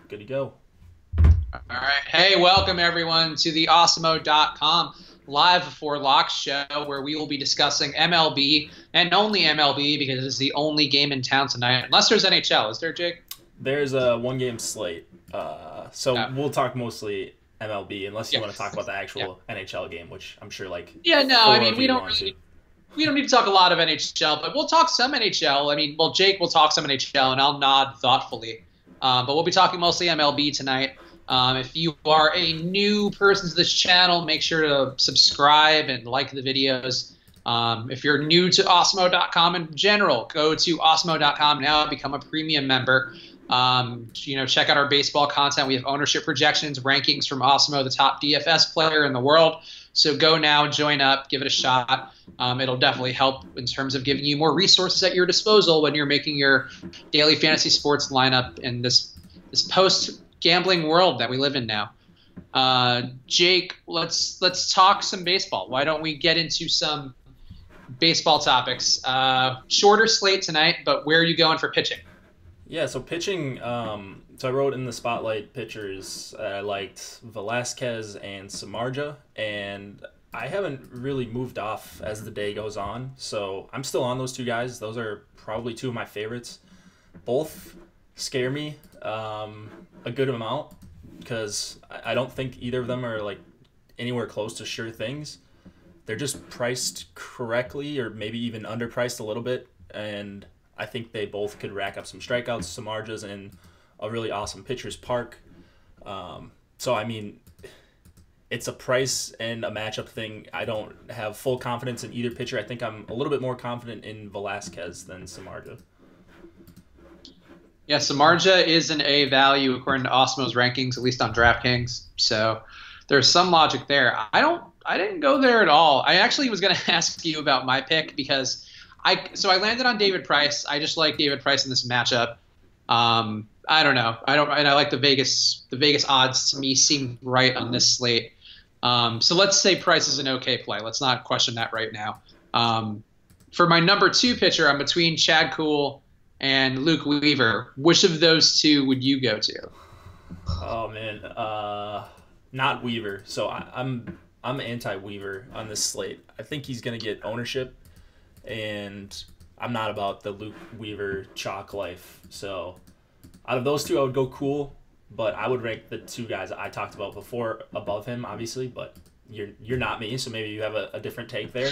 good to go. All right. Hey, welcome everyone to the Awesemo.com Live Before Lock show, where we will be discussing MLB and only MLB because it's the only game in town tonight. Unless there's NHL. Is there, Jake? There's a one-game slate, so Oh. we'll talk mostly MLB unless you Yeah. want to talk about the actual NHL game, which I'm sure Yeah, no, four I mean, of we you don't want really. We don't need to talk a lot of NHL, but we'll talk some NHL. I mean, well, Jake will talk some NHL, and I'll nod thoughtfully. But we'll be talking mostly MLB tonight. If you are a new person to this channel, make sure to subscribe and like the videos. If you're new to Awesemo.com in general, go to Awesemo.com now and become a premium member. Check out our baseball content. We have ownership projections, rankings from Awesemo, the top DFS player in the world. So go now, join up, give it a shot. It'll definitely help in terms of giving you more resources at your disposal when you're making your daily fantasy sports lineup in this post-gambling world that we live in now. Jake, let's talk some baseball. Why don't we get into some baseball topics? Shorter slate tonight, but where are you going for pitching? Yeah, so pitching, so I wrote in the spotlight pitchers, I liked Velasquez and Samardzija, and I haven't really moved off as the day goes on, so I'm still on those two guys. Those are probably two of my favorites. Both scare me a good amount because I don't think either of them are like anywhere close to sure things. They're just priced correctly or maybe even underpriced a little bit, and I think they both could rack up some strikeouts. Samardzija's in a really awesome pitcher's park. So, I mean, it's a price and a matchup thing. I don't have full confidence in either pitcher. I think I'm a little bit more confident in Velasquez than Samardzija. Yeah, Samardzija is an A value according to Awesemo's rankings, at least on DraftKings. So there's some logic there. I didn't go there at all. I actually was going to ask you about my pick because I landed on David Price. I just like David Price in this matchup. I don't know. I like the Vegas odds to me seem right on this slate. So let's say Price is an okay play. Let's not question that right now. For my number 2 pitcher, I'm between Chad Kuhl and Luke Weaver. Which of those two would you go to? Oh man, not Weaver. So I'm anti-Weaver on this slate. I think he's gonna get ownership, and I'm not about the Luke Weaver chalk life. So out of those two, I would go Kuhl, but I would rank the two guys I talked about before above him, obviously. But you're not me, so maybe you have a different take there.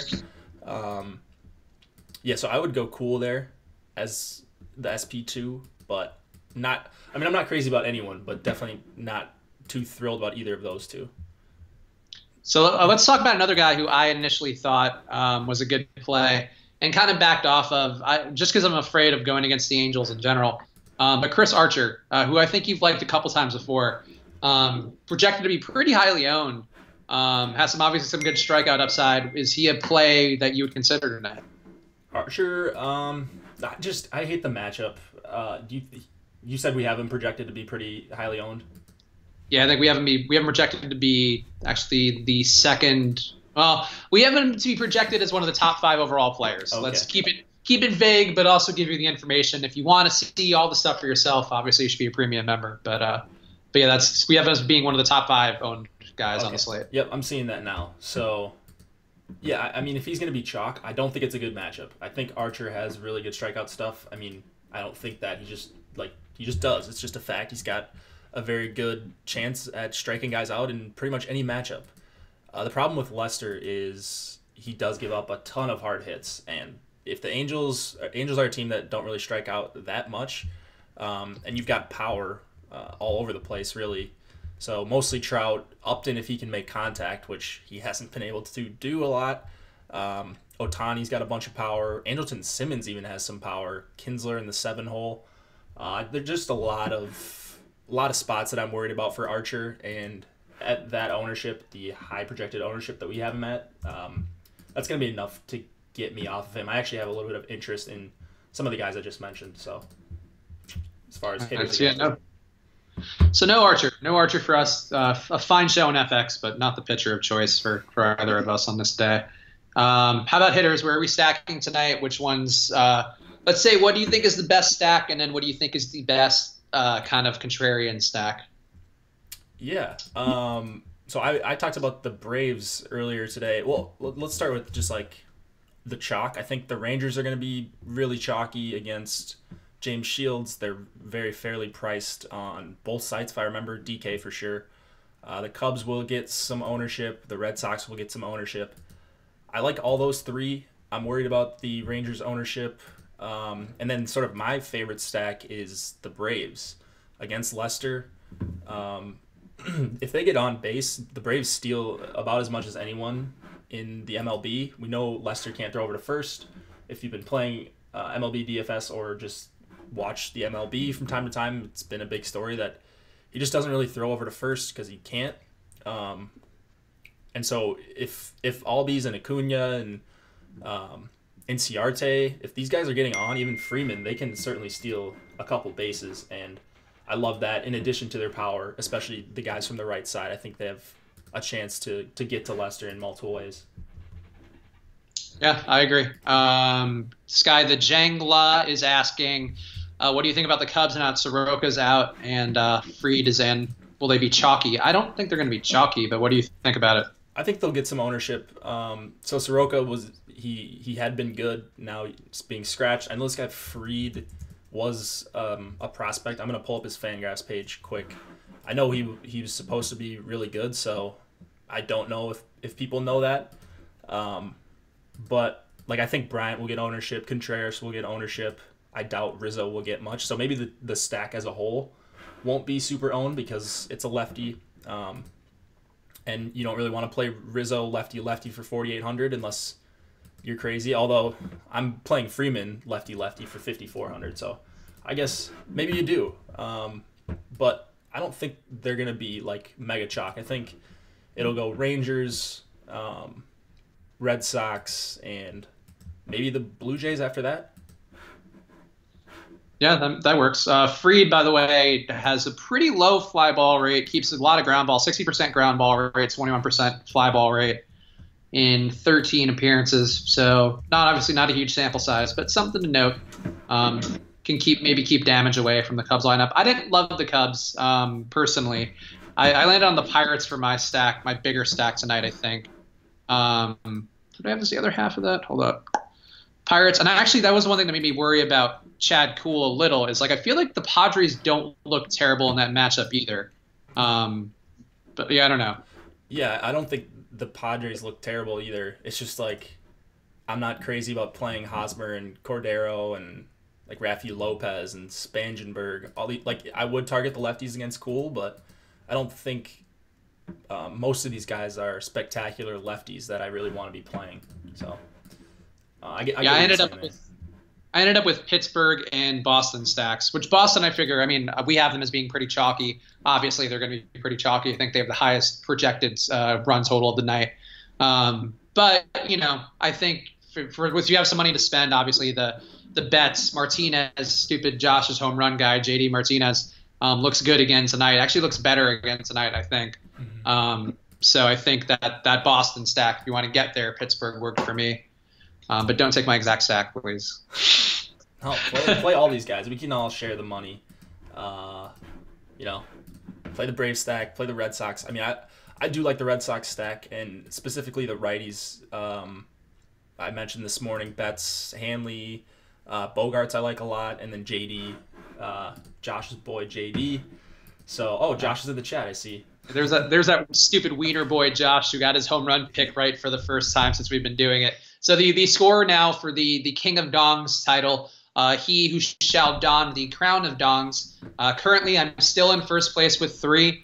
Yeah, so I would go Kuhl there as the SP2, but not. I mean, I'm not crazy about anyone, but definitely not too thrilled about either of those two. So let's talk about another guy who I initially thought was a good play and kind of backed off of just because I'm afraid of going against the Angels in general. But Chris Archer, who I think you've liked a couple times before, projected to be pretty highly owned, has obviously some good strikeout upside. Is he a play that you would consider tonight? Archer, I hate the matchup. You said we have him projected to be pretty highly owned? Yeah, I think we have him projected to be actually the second. Well, we have him to be projected as one of the top 5 overall players. Okay. Let's keep it vague, but also give you the information. If you want to see all the stuff for yourself, obviously you should be a premium member. But yeah, we have him as being one of the top 5 owned guys on the slate. Yep, I'm seeing that now. So yeah, I mean, if he's going to be chalk, I don't think it's a good matchup. I think Archer has really good strikeout stuff. I mean, I don't think that he just does. It's just a fact. He's got a very good chance at striking guys out in pretty much any matchup. The problem with Lester is he does give up a ton of hard hits, and if the Angels are a team that don't really strike out that much, and you've got power all over the place, really. So mostly Trout, Upton if he can make contact, which he hasn't been able to do a lot. Ohtani's got a bunch of power. Andrelton Simmons even has some power. Kinsler in the 7 hole. There's just a lot of spots that I'm worried about for Archer, and at that ownership, the high projected ownership that we have him at, that's going to be enough to get me off of him. I actually have a little bit of interest in some of the guys I just mentioned. So as far as hitters, so no Archer for us. A fine show on FX, but not the pitcher of choice for either of us on this day. How about hitters? Where are we stacking tonight? Which ones? Let's say, what do you think is the best stack, and then what do you think is the best kind of contrarian stack. Yeah. So I talked about the Braves earlier today. Well, let's start with just like the chalk. I think the Rangers are going to be really chalky against James Shields. They're very fairly priced on both sites, if I remember. DK for sure. The Cubs will get some ownership. The Red Sox will get some ownership. I like all those three. I'm worried about the Rangers' ownership. And then sort of my favorite stack is the Braves against Leicester. If they get on base, the Braves steal about as much as anyone in the MLB. We know Leicester can't throw over to first. If you've been playing MLB DFS or just watch the MLB from time to time, it's been a big story that he just doesn't really throw over to first because he can't. And so if Albies and Acuna and Inciarte, if these guys are getting on, even Freeman, they can certainly steal a couple bases. And I love that in addition to their power, especially the guys from the right side. I think they have a chance to get to Leicester in multiple ways. Yeah, I agree. Sky the Jangla is asking, what do you think about the Cubs now that Soroka's out and Fried is in? Will they be chalky? I don't think they're going to be chalky, but what do you think about it? I think they'll get some ownership. So Soroka he had been good. Now he's being scratched. I know this guy Fried was a prospect. I'm going to pull up his FanGraphs page quick. I know he was supposed to be really good, so I don't know if people know that. But like I think Bryant will get ownership. Contreras will get ownership. I doubt Rizzo will get much. So maybe the stack as a whole won't be super owned because it's a lefty. And you don't really want to play Rizzo lefty for 4,800 unless you're crazy. Although I'm playing Freeman lefty for 5,400, so I guess maybe you do. But I don't think they're gonna be like mega chalk. I think it'll go Rangers, Red Sox, and maybe the Blue Jays after that. Yeah, that works. Fried, by the way, has a pretty low fly ball rate, keeps a lot of ground ball, 60% ground ball rate, 21% fly ball rate in 13 appearances. So obviously not a huge sample size, but something to note. Can keep damage away from the Cubs lineup. I didn't love the Cubs personally. I landed on the Pirates for my stack, my bigger stack tonight, I think. Did I have the other half of that? Hold up. Pirates, and actually that was one thing that made me worry about Chad Kuhl a little, is like I feel like the Padres don't look terrible in that matchup either. But yeah, I don't know. Yeah, I don't think the Padres look terrible either. It's just like I'm not crazy about playing Hosmer and Cordero and like Rafi Lopez and Spangenberg. I would target the lefties against Kuhl, but I don't think most of these guys are spectacular lefties that I really want to be playing. So I ended up with Pittsburgh and Boston stacks, which Boston, I figure, I mean, we have them as being pretty chalky. Obviously, they're going to be pretty chalky. I think they have the highest projected run total of the night. But, I think if you have some money to spend, obviously the bets, Martinez, stupid Josh's home run guy, JD Martinez, looks good again tonight. Actually looks better again tonight, I think. Mm-hmm. So I think that Boston stack, if you want to get there, Pittsburgh worked for me. But don't take my exact stack, please. No, play all these guys. We can all share the money. Play the Braves stack, play the Red Sox. I mean, I do like the Red Sox stack, and specifically the righties. I mentioned this morning, Betts, Hanley, Bogarts I like a lot, and then JD, Josh's boy JD. So, Josh is in the chat, I see. There's that stupid wiener boy Josh who got his home run pick right for the first time since we've been doing it. So the score now for the King of Dongs title, he who shall don the crown of dongs. Currently, I'm still in first place with 3.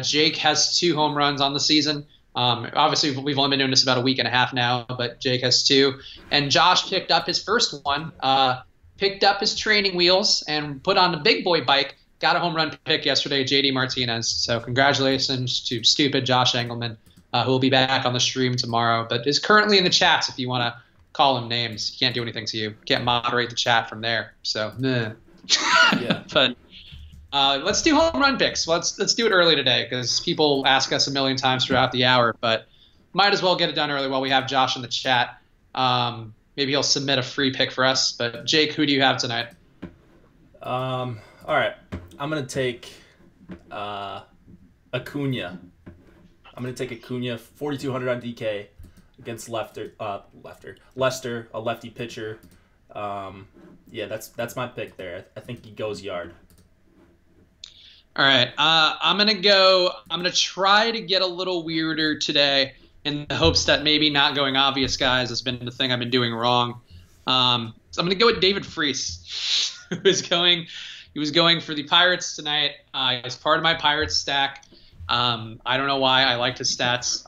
Jake has 2 home runs on the season. Obviously, we've only been doing this about a week and a half now, but Jake has 2. And Josh picked up his first one, picked up his training wheels, and put on the big boy bike. Got a home run pick yesterday, JD Martinez. So congratulations to stupid Josh Engelman, who will be back on the stream tomorrow, but is currently in the chats if you want to call him names. He can't do anything to you. Can't moderate the chat from there. So, yeah. But let's do home run picks. Let's do it early today because people ask us a million times throughout the hour, but might as well get it done early while we have Josh in the chat. Maybe he'll submit a free pick for us. But Jake, who do you have tonight? All right. I'm gonna take Acuna. I'm gonna take Acuna 4,200 on DK against Leicester, a lefty pitcher. Yeah, that's my pick there. I think he goes yard. All right. I'm gonna try to get a little weirder today in the hopes that maybe not going obvious guys has been the thing I've been doing wrong. So I'm gonna go with David Freese, who is going. He was going for the Pirates tonight as part of my Pirates stack. I don't know why I liked his stats.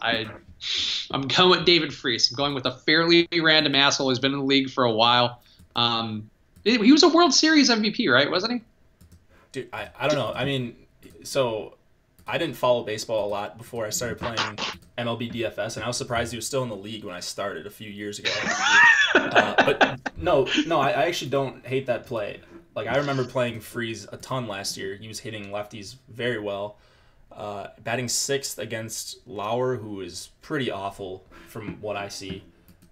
I'm going with David Freese. I'm going with a fairly random asshole who's been in the league for a while. He was a World Series MVP, right? Wasn't he? Dude, I don't know. I mean, so I didn't follow baseball a lot before I started playing MLB DFS, and I was surprised he was still in the league when I started a few years ago. But no, I actually don't hate that play. Like, I remember playing Freeze a ton last year. He was hitting lefties very well. Batting 6th against Lauer, who is pretty awful from what I see.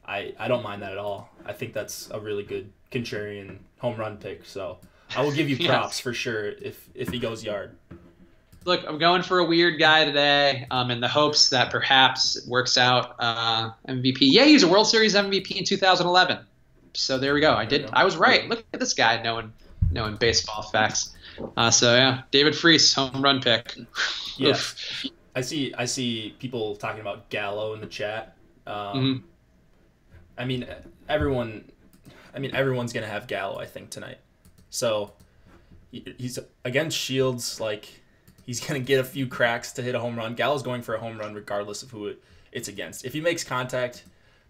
I don't mind that at all. I think that's a really good contrarian home run pick. So I will give you props for sure if he goes yard. Look, I'm going for a weird guy today in the hopes that perhaps it works out. MVP. Yeah, he was a World Series MVP in 2011. So there we go. I was right. Look at this guy knowing baseball facts. So yeah, David Freese, home run pick. Yes. I see people talking about Gallo in the chat. I mean, everyone's gonna have Gallo, I think, tonight. So he's against Shields. Like, he's gonna get a few cracks to hit a home run. Gallo's going for a home run regardless of who it's against. If he makes contact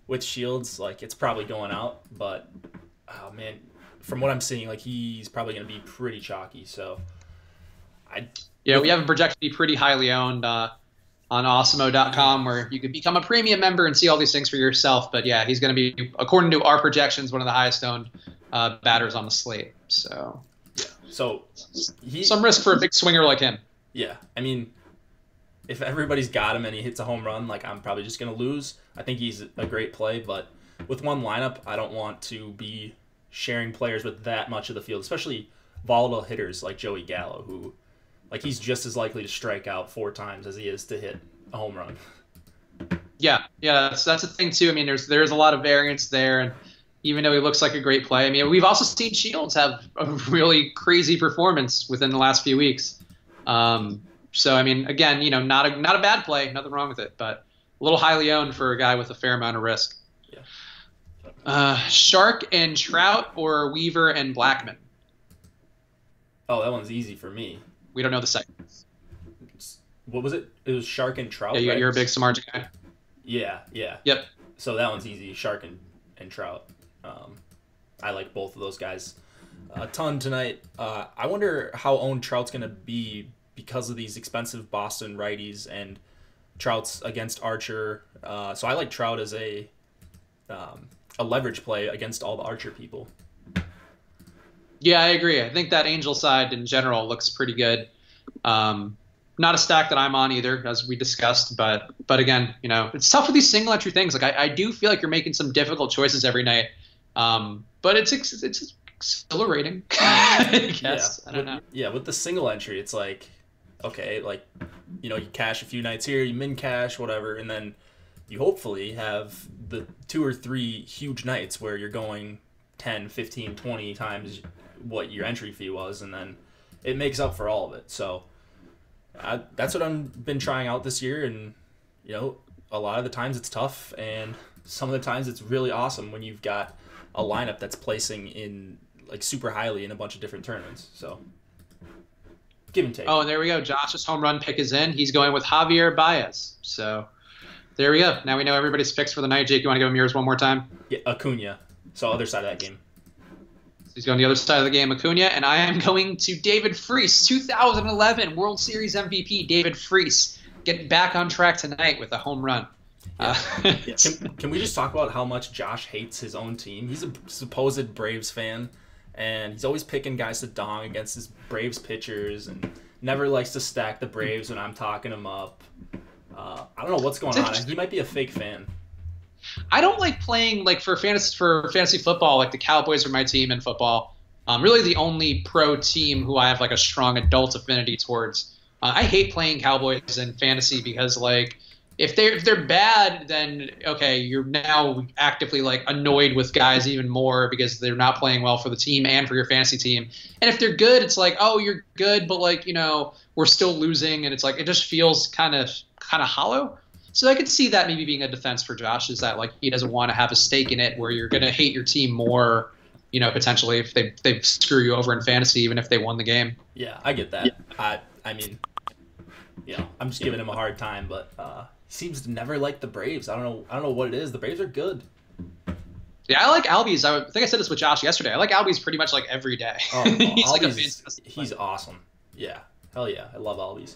with Shields, like, it's probably going out. But oh man, from what I'm seeing, like, he's probably gonna be pretty chalky. So we have him projected to be pretty highly owned on Awesemo.com, where you could become a premium member and see all these things for yourself. But yeah, he's going to be, according to our projections, one of the highest owned batters on the slate. So some risk for a big swinger like him. Yeah, I mean, if everybody's got him and he hits a home run, like, I'm probably just going to lose. I think he's a great play, but with one lineup, I don't want to be sharing players with that much of the field, especially volatile hitters like Joey Gallo, who, like, he's just as likely to strike out 4 times as he is to hit a home run. Yeah, that's the thing too. I mean, there's a lot of variance there, and even though he looks like a great play, I mean, we've also seen Shields have a really crazy performance within the last few weeks. So I mean, again, not a bad play, nothing wrong with it, but a little highly owned for a guy with a fair amount of risk. Yeah. Shark and Trout or Weaver and Blackman? Oh, that one's easy for me. We don't know the seconds. What was it? It was Shark and Trout. Yeah, right? You're a big Samardzija guy. Yeah. Yep. So that one's easy. Shark and Trout. I like both of those guys a ton tonight. I wonder how owned Trout's going to be because of these expensive Boston righties, and Trout's against Archer. So I like Trout as a leverage play against all the Archer people. Yeah, I agree. I think that Angel side in general looks pretty good. Not a stack that I'm on either, as we discussed. But again, it's tough with these single entry things. Like, I do feel like you're making some difficult choices every night. But it's exhilarating, I guess. I don't know. Yeah, with the single entry, it's like, okay, like, you cash a few nights here, you min cash, whatever, and then you hopefully have the 2 or 3 huge nights where you're going 10, 15, 20 times what your entry fee was, and then it makes up for all of it. So that's what I've been trying out this year, and a lot of the times it's tough, and some of the times it's really awesome when you've got a lineup that's placing in, like, super highly in a bunch of different tournaments. So give and take. Oh, and there we go. Josh's home run pick is in. He's going with Javier Baez. So there we go. Now we know everybody's picks for the night. Jake, you want to give him yours one more time? Yeah, Acuna. So other side of that game. He's going to the other side of the game, Acuna, and I am going to David Freese, 2011 World Series MVP. David Freese getting back on track tonight with a home run. Can we just talk about how much Josh hates his own team? He's a supposed Braves fan, and he's always picking guys to dong against his Braves pitchers, and never likes to stack the Braves when I'm talking him up. I don't know what's going on. He might be a fake fan. I don't like playing, like, for fantasy football. Like, the Cowboys are my team in football. Really the only pro team who I have like a strong adult affinity towards. I hate playing Cowboys in fantasy because like if they're bad, then okay, you're now actively like annoyed with guys even more because they're not playing well for the team and for your fantasy team. And if they're good, it's like, oh, you're good, but like, we're still losing, and it's like it just feels kind of hollow. So I could see that maybe being a defense for Josh, is that like he doesn't want to have a stake in it where you're going to hate your team more, potentially if they screw you over in fantasy, even if they won the game. Yeah, I get that. Yeah. I mean, I'm just giving him a hard time, but he seems to never like the Braves. I don't know what it is. The Braves are good. Yeah, I like Albies. I think I said this with Josh yesterday. I like Albies pretty much like every day. Oh, he's like he's awesome. Yeah, hell yeah, I love Albies.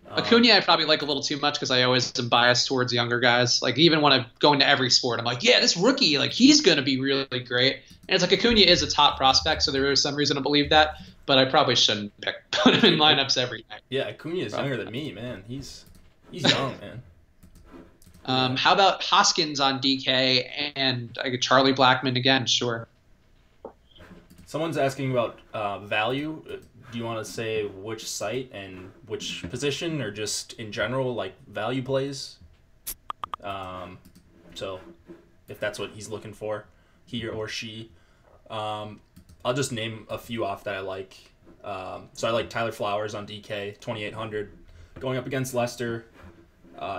Acuna I probably like a little too much because I always am biased towards younger guys. Like even when I go into every sport, I'm like, yeah, this rookie, like he's gonna be really great. And it's like Acuna is a top prospect, so there is some reason to believe that. But I probably shouldn't put him in lineups every night. Yeah, Acuna is younger than me, man. He's young, man. How about Hoskins on DK and Charlie Blackmon again? Sure. Someone's asking about value. Do you want to say which site and which position, or just in general, like value plays? So if that's what he's looking for, he or she. I'll just name a few off that I like. So I like Tyler Flowers on DK, 2,800, going up against Leicester.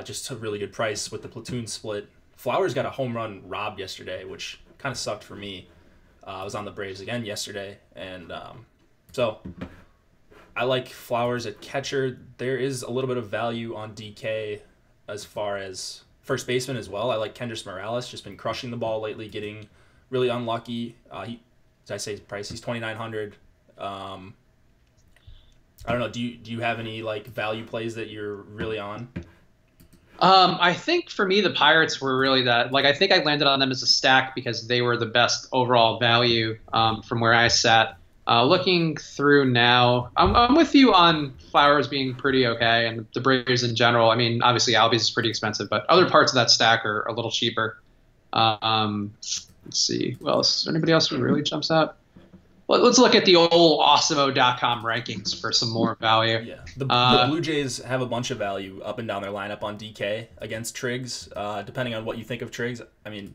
Just a really good price with the platoon split. Flowers got a home run robbed yesterday, which kind of sucked for me. I was on the Braves again yesterday, and so I like Flowers at catcher. There is a little bit of value on DK as far as first baseman as well. I like Kendrys Morales, just been crushing the ball lately, getting really unlucky. Did I say his price? He's 2,900. I don't know. Do you have any like value plays that you're really on? I think for me, the Pirates were really that. Like, I think I landed on them as a stack because they were the best overall value from where I sat. Looking through now, I'm with you on Flowers being pretty okay, and the Braves in general. I mean, obviously Albies is pretty expensive, but other parts of that stack are a little cheaper. Let's see. Who else? Is there anybody else who really jumps out? Let's look at the old Awesemo.com rankings for some more value. Yeah, the Blue Jays have a bunch of value up and down their lineup on DK against Triggs. Depending on what you think of Triggs, I mean,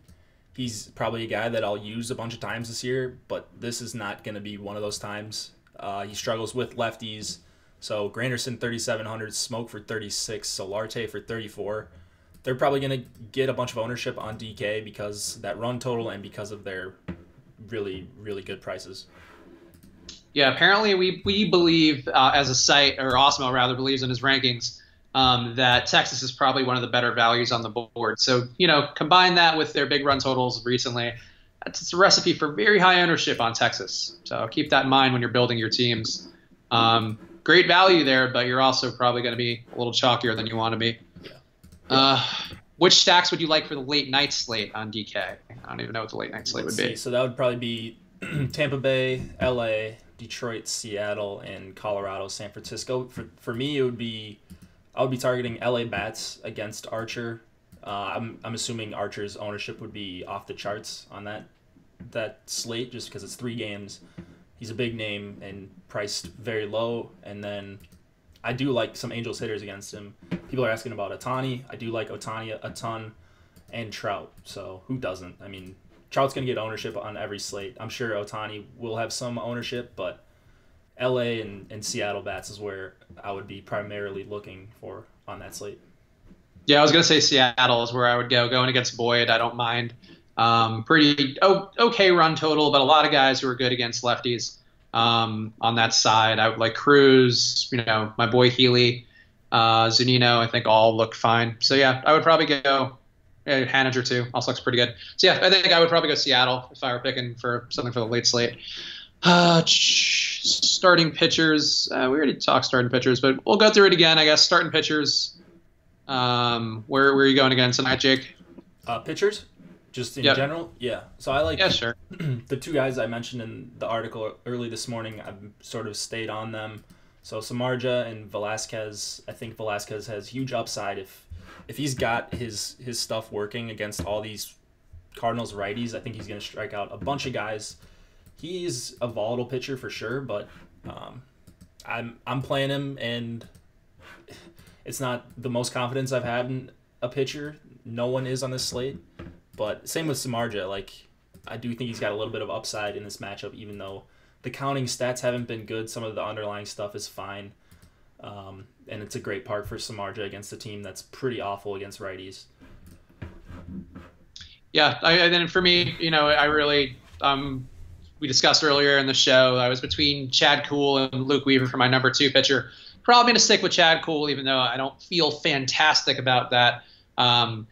he's probably a guy that I'll use a bunch of times this year, but this is not going to be one of those times. He struggles with lefties. So Granderson 3,700, Smoke for 36, Solarte for 34. They're probably going to get a bunch of ownership on DK because that run total and because of their really, really good prices. Yeah, apparently we believe as a site, or Osmo rather believes in his rankings, that Texas is probably one of the better values on the board. So, combine that with their big run totals recently. It's a recipe for very high ownership on Texas. So keep that in mind when you're building your teams. Great value there, but you're also probably going to be a little chalkier than you want to be. Which stacks would you like for the late night slate on DK? I don't even know what the late night slate would be. So that would probably be Tampa Bay, LA, Detroit, Seattle, and Colorado, San Francisco. For me, I would be targeting LA bats against Archer. I'm assuming Archer's ownership would be off the charts on that slate just because it's 3 games. He's a big name and priced very low. And then I do like some Angels hitters against him. People are asking about Ohtani. I do like Ohtani a ton, and Trout. So who doesn't? I mean, Trout's going to get ownership on every slate. I'm sure Ohtani will have some ownership, but LA and Seattle bats is where I would be primarily looking for on that slate. Yeah, I was going to say Seattle is where I would go. Going against Boyd, I don't mind. Pretty okay run total, but a lot of guys who are good against lefties on that side. I would like Cruz, my boy Healy, Zunino, I think all look fine. So, yeah, I would probably go Haniger too. Also looks pretty good. So, yeah, I think I would probably go Seattle if I were picking for something for the late slate. Starting pitchers. We already talked starting pitchers, but we'll go through it again, I guess. Starting pitchers. Where are you going again tonight, Jake? Pitchers? Just in general? Yeah. So I like sure. The 2 guys I mentioned in the article early this morning. I've sort of stayed on them. So Samardzija and Velasquez. I think Velasquez has huge upside if he's got his stuff working against all these Cardinals righties. I think he's going to strike out a bunch of guys. he's a volatile pitcher for sure, but I'm playing him, and it's not the most confidence I've had in a pitcher. No one is on this slate, but same with Samardzija. Like, I do think he's got a little bit of upside in this matchup, even though the counting stats haven't been good. Some of the underlying stuff is fine, and it's a great part for Samardzija against a team that's pretty awful against righties. Yeah, and then for me, I really we discussed earlier in the show, I was between Chad Kuhl and Luke Weaver for my number 2 pitcher. Probably going to stick with Chad Kuhl, even though I don't feel fantastic about that.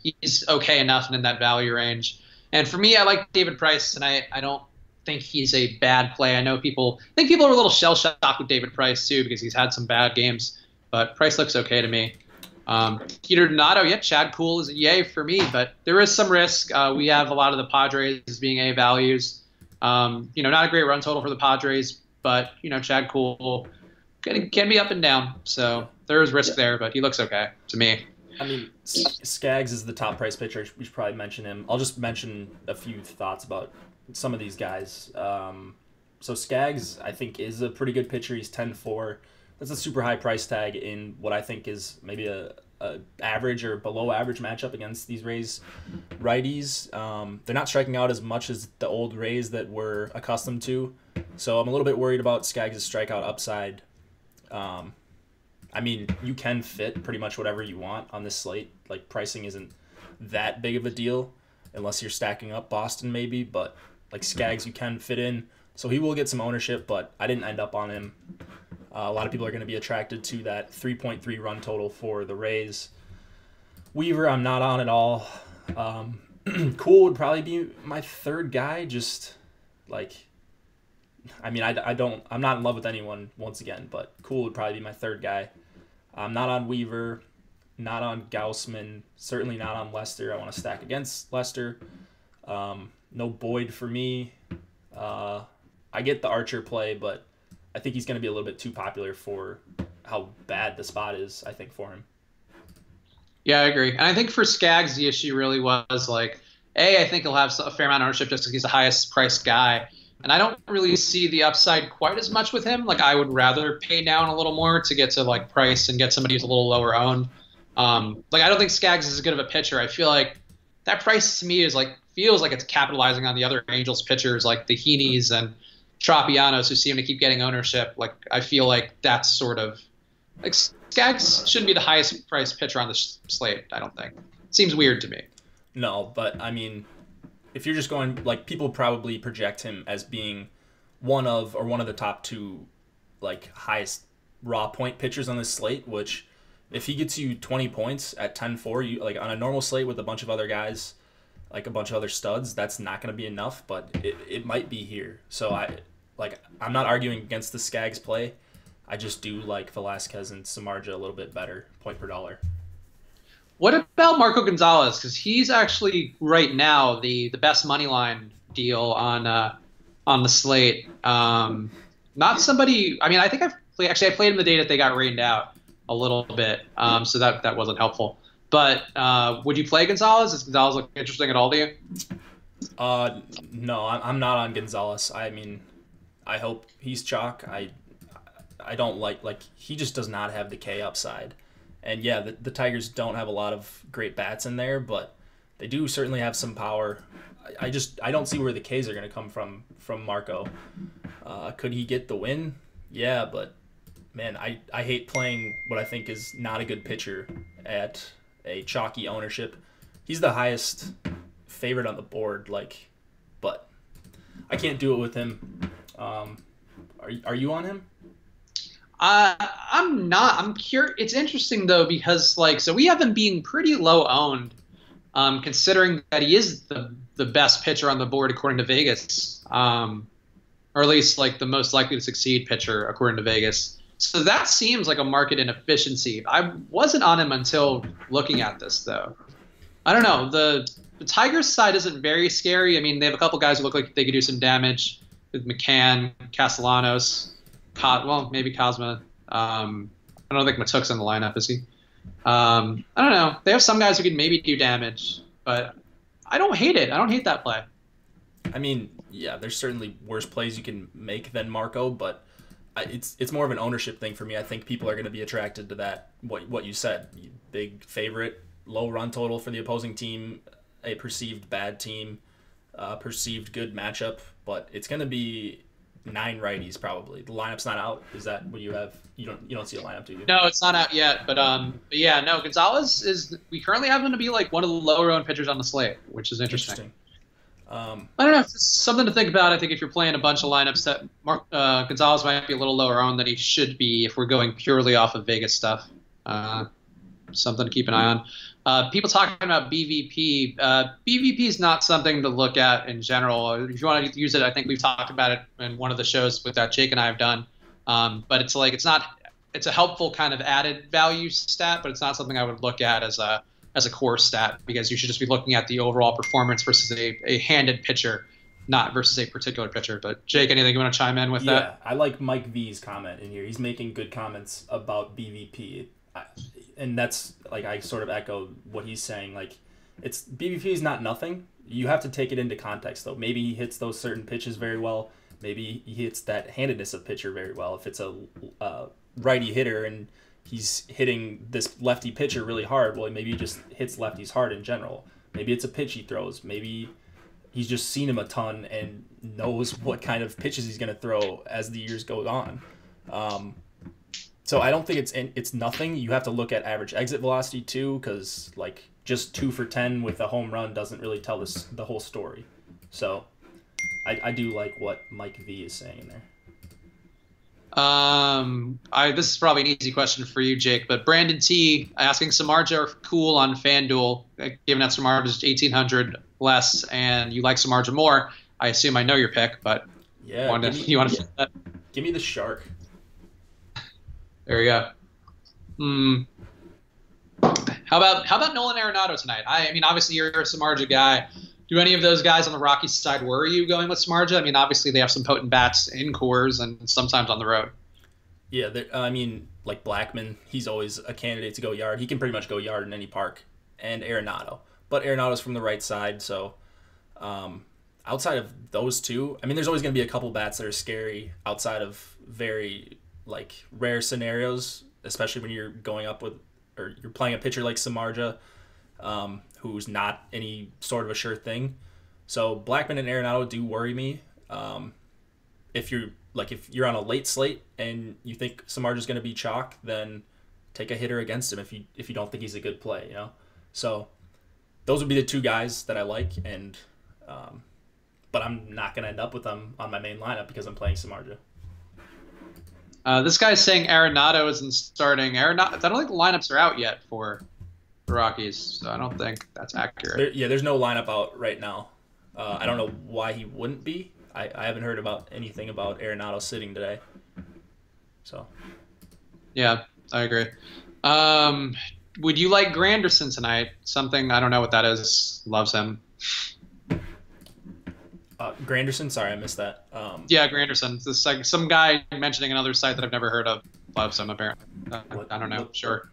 He's okay enough and in that value range. And for me, I like David Price tonight. I don't think he's a bad play. I think people are a little shell-shocked with David Price, too, because he's had some bad games. But Price looks okay to me. Peter Donato, Chad Kuhl is a yay for me, but there is some risk. We have a lot of the Padres as being A values. Not a great run total for the Padres, but, Chad Kuhl can be up and down. So there is risk there, but he looks okay to me. I mean, Skaggs is the top price pitcher. We should probably mention him. I'll just mention a few thoughts about some of these guys. So Skaggs, I think, is a pretty good pitcher. He's 10-4. That's a super high price tag in what I think is maybe a average or below average matchup against these Rays righties. They're not striking out as much as the old Rays that we're accustomed to. So I'm a little bit worried about Skaggs' strikeout upside. I mean, you can fit pretty much whatever you want on this slate. Like, pricing isn't that big of a deal unless you're stacking up Boston maybe, but like Skaggs you can fit in. So he will get some ownership, but I didn't end up on him. A lot of people are going to be attracted to that 3.3 run total for the Rays. Weaver, I'm not on at all. Kuhl would probably be my third guy. Just like, I mean, I'm not in love with anyone once again, but Kuhl would probably be my third guy. I'm not on Weaver, not on Gaussman, certainly not on Lester. I want to stack against Lester. No Boyd for me. I get the Archer play, but I think he's going to be a little bit too popular for how bad the spot is, I think, for him. Yeah, I agree. And I think for Skaggs, the issue really was like, I think he'll have a fair amount of ownership just because he's the highest priced guy. And I don't really see the upside quite as much with him. Like, I would rather pay down a little more to get to like Price and get somebody who's a little lower owned. Like, I don't think Skaggs is as good of a pitcher. I feel like that Price to me is like, feels like it's capitalizing on the other Angels pitchers like the Heaney's and Tropianos who seem to keep getting ownership. Like, I feel like that's sort of like Skaggs shouldn't be the highest priced pitcher on the slate. I don't think. It seems weird to me. No, but I mean, if you're just going, like, people probably project him as being one of the top 2 like highest raw point pitchers on this slate, which if he gets you 20 points at 10-4, you like on a normal slate with a bunch of other guys, like a bunch of other studs, that's not going to be enough, but it might be here. So I'm not arguing against the Skaggs play. I just do like Velasquez and Samardzija a little bit better point per dollar. What about Marco Gonzalez? Because he's actually right now the best money line deal on the slate. Not somebody. I mean, I think I played him the day that they got rained out a little bit, so that wasn't helpful. But would you play Gonzalez? Does Gonzalez look interesting at all to you? No, I'm not on Gonzalez. I mean, I hope he's chalk. I don't like he just does not have the K upside. And yeah, the Tigers don't have a lot of great bats in there, but they do certainly have some power. I don't see where the Ks are going to come from Marco. Could he get the win? Yeah, but man, I hate playing what I think is not a good pitcher at a chalky ownership. He's the highest favorite on the board, but I can't do it with him. Are you on him? I'm not. I'm curious. It's interesting though because so we have him being pretty low owned, considering that he is the best pitcher on the board according to Vegas, or at least like the most likely to succeed pitcher according to Vegas. So that seems like a market inefficiency. I wasn't on him until looking at this though. I don't know. The Tigers side isn't very scary. I mean, they have a couple guys who look like they could do some damage with McCann, Castellanos. Well, maybe Cosma. I don't think Matuk's in the lineup, is he? I don't know. They have some guys who can maybe do damage, but I don't hate it. I don't hate that play. I mean, yeah, there's certainly worse plays you can make than Marco, but it's more of an ownership thing for me. I think people are going to be attracted to that. What you said, big favorite, low run total for the opposing team, a perceived bad team, perceived good matchup, but it's going to be 9 righties probably. The lineup's not out. Is that what you have? You don't see a lineup, do you? No, it's not out yet. But yeah, no, Gonzalez is. We currently have him to be like one of the lower owned pitchers on the slate, which is interesting. I don't know. It's just something to think about. I think if you're playing a bunch of lineups, that Gonzalez might be a little lower owned than he should be if we're going purely off of Vegas stuff. Something to keep an eye on. People talking about BVP. BVP is not something to look at in general. If you want to use it, I think we've talked about it in one of the shows that Jake and I have done. But it's like it's a helpful kind of added value stat, but it's not something I would look at as a core stat, because you should just be looking at the overall performance versus a handed pitcher, not versus a particular pitcher. But Jake, anything you want to chime in with that? Yeah, I like Mike V's comment in here. He's making good comments about BVP. And that's like I sort of echo what he's saying. Like, it's BVP is not nothing. You have to take it into context though. Maybe he hits those certain pitches very well. Maybe he hits that handedness of pitcher very well. If it's a righty hitter and he's hitting this lefty pitcher really hard, well, maybe he just hits lefties hard in general. Maybe it's a pitch he throws. Maybe he's just seen him a ton and knows what kind of pitches he's going to throw as the years go on. So I don't think it's nothing. You have to look at average exit velocity too, because like just 2 for 10 with a home run doesn't really tell the whole story. So I do like what Mike V is saying in there. This is probably an easy question for you, Jake, but Brandon T asking Samardzija or cool on FanDuel, given that Samardzija is 1,800 less and you like Samardzija more. I assume I know your pick, but yeah, you want to that? Give me the Shark. There you go. How about Nolan Arenado tonight? I mean, obviously you're a Samardzija guy. Do any of those guys on the Rockies side worry you going with Samardzija? I mean, obviously they have some potent bats in Coors and sometimes on the road. Yeah, I mean, like Blackman, he's always a candidate to go yard. He can pretty much go yard in any park, and Arenado. But Arenado's from the right side, so outside of those two, I mean, there's always going to be a couple bats that are scary outside of very like rare scenarios, especially when you're going up with or you're playing a pitcher like Samardzija, who's not any sort of a sure thing. So Blackman and Arenado do worry me. If you're on a late slate and you think Samardzija's going to be chalk, then take a hitter against him if you don't think he's a good play, you know. So those would be the two guys that I like, and but I'm not going to end up with them on my main lineup because I'm playing Samardzija. This guy's saying Arenado isn't starting. Arenado, I don't think the lineups are out yet for the Rockies, so I don't think that's accurate. There's no lineup out right now. I don't know why he wouldn't be. I haven't heard about anything about Arenado sitting today. So. Yeah, I agree. Would you like Granderson tonight? Something, I don't know what that is. Loves him. Granderson? Sorry, I missed that. Yeah, Granderson. This like some guy mentioning another site that I've never heard of. Loves him, apparently. I don't know. Sure.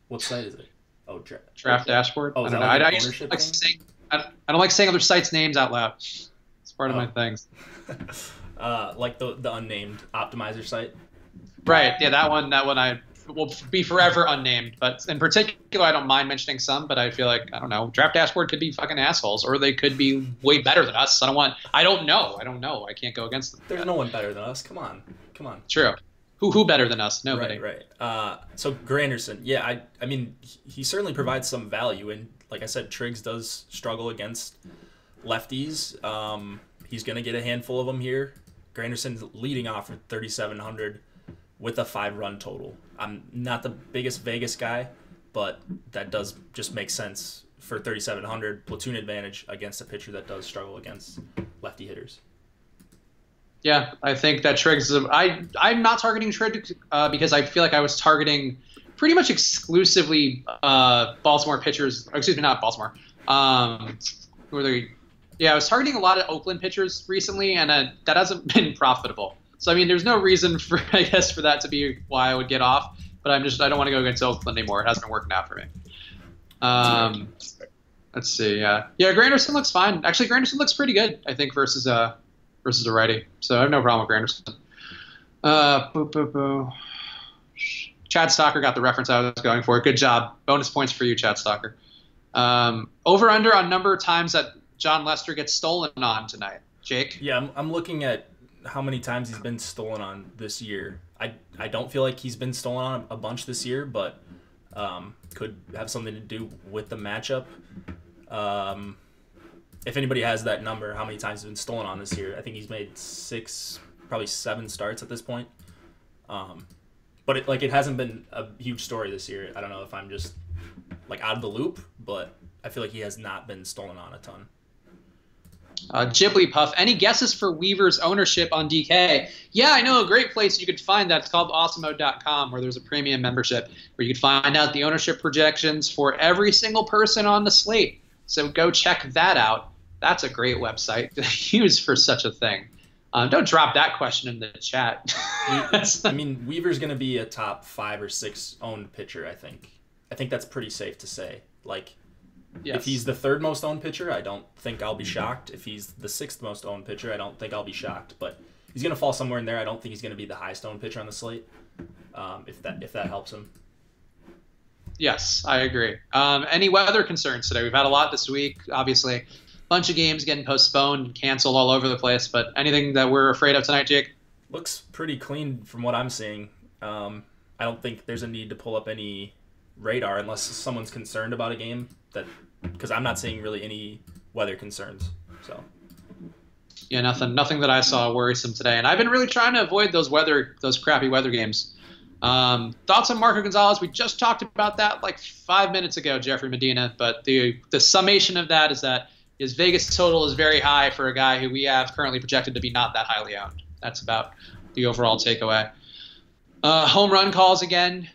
What site is it? Oh, Draft Dashboard. Oh, I don't know. I don't like saying other sites' names out loud. It's part of my things. Like the unnamed optimizer site. Right. Yeah, that one I will be forever unnamed. But in particular, I don't mind mentioning some. But I feel like I don't know. Draft Dashboard could be fucking assholes, or they could be way better than us. I don't know. I can't go against them. There's no one better than us. Come on. True. Who better than us? Nobody. Right. So Granderson, yeah, I mean, he certainly provides some value, and like I said, Triggs does struggle against lefties. He's gonna get a handful of them here. Granderson's leading off with 3,700 with a 5-run total. I'm not the biggest Vegas guy, but that does just make sense for 3,700 platoon advantage against a pitcher that does struggle against lefty hitters. Yeah, I think that Triggs is I'm not targeting Triggs because I feel like I was targeting pretty much exclusively Baltimore pitchers. Excuse me, not Baltimore. Who are they? Yeah, I was targeting a lot of Oakland pitchers recently, and that hasn't been profitable. So I mean, there's no reason for that to be why I would get off. But I don't want to go against Oakland anymore. It hasn't been working out for me. Let's see. Yeah, Granderson looks fine. Actually, Granderson looks pretty good, I think, versus versus a righty. So I have no problem with Granderson. Boo, boo, boo. Chad Stalker got the reference I was going for. Good job. Bonus points for you, Chad Stalker. Over under on number of times that John Lester gets stolen on tonight. Jake? Yeah, I'm looking at how many times he's been stolen on this year. I don't feel like he's been stolen on a bunch this year, but could have something to do with the matchup. If anybody has that number, how many times he's been stolen on this year, I think he's made 6, probably 7 starts at this point. But it hasn't been a huge story this year. I don't know if I'm just like out of the loop, but I feel like he has not been stolen on a ton. Ghibli Puff, any guesses for Weaver's ownership on DK? Yeah, I know a great place you could find that. It's called awesomemode.com, where there's a premium membership where you can find out the ownership projections for every single person on the slate. So go check that out. That's a great website to use for such a thing. Don't drop that question in the chat. I mean, Weaver's going to be a top 5 or 6 owned pitcher, I think. I think that's pretty safe to say. Like, yes. If he's the 3rd most owned pitcher, I don't think I'll be shocked. If he's the 6th most owned pitcher, I don't think I'll be shocked. But he's going to fall somewhere in there. I don't think he's going to be the highest owned pitcher on the slate, if that helps him. Yes, I agree. Any weather concerns today? We've had a lot this week, obviously. Bunch of games getting postponed and canceled all over the place, but anything that we're afraid of tonight, Jake? Looks pretty clean from what I'm seeing. I don't think there's a need to pull up any radar unless someone's concerned about a game, because I'm not seeing really any weather concerns. So yeah, nothing that I saw worrisome today, and I've been really trying to avoid those crappy weather games. Thoughts on Marco Gonzalez? We just talked about that like 5 minutes ago, Jeffrey Medina, but the summation of that is that his Vegas total is very high for a guy who we have currently projected to be not that highly owned. That's about the overall takeaway. Home run calls again.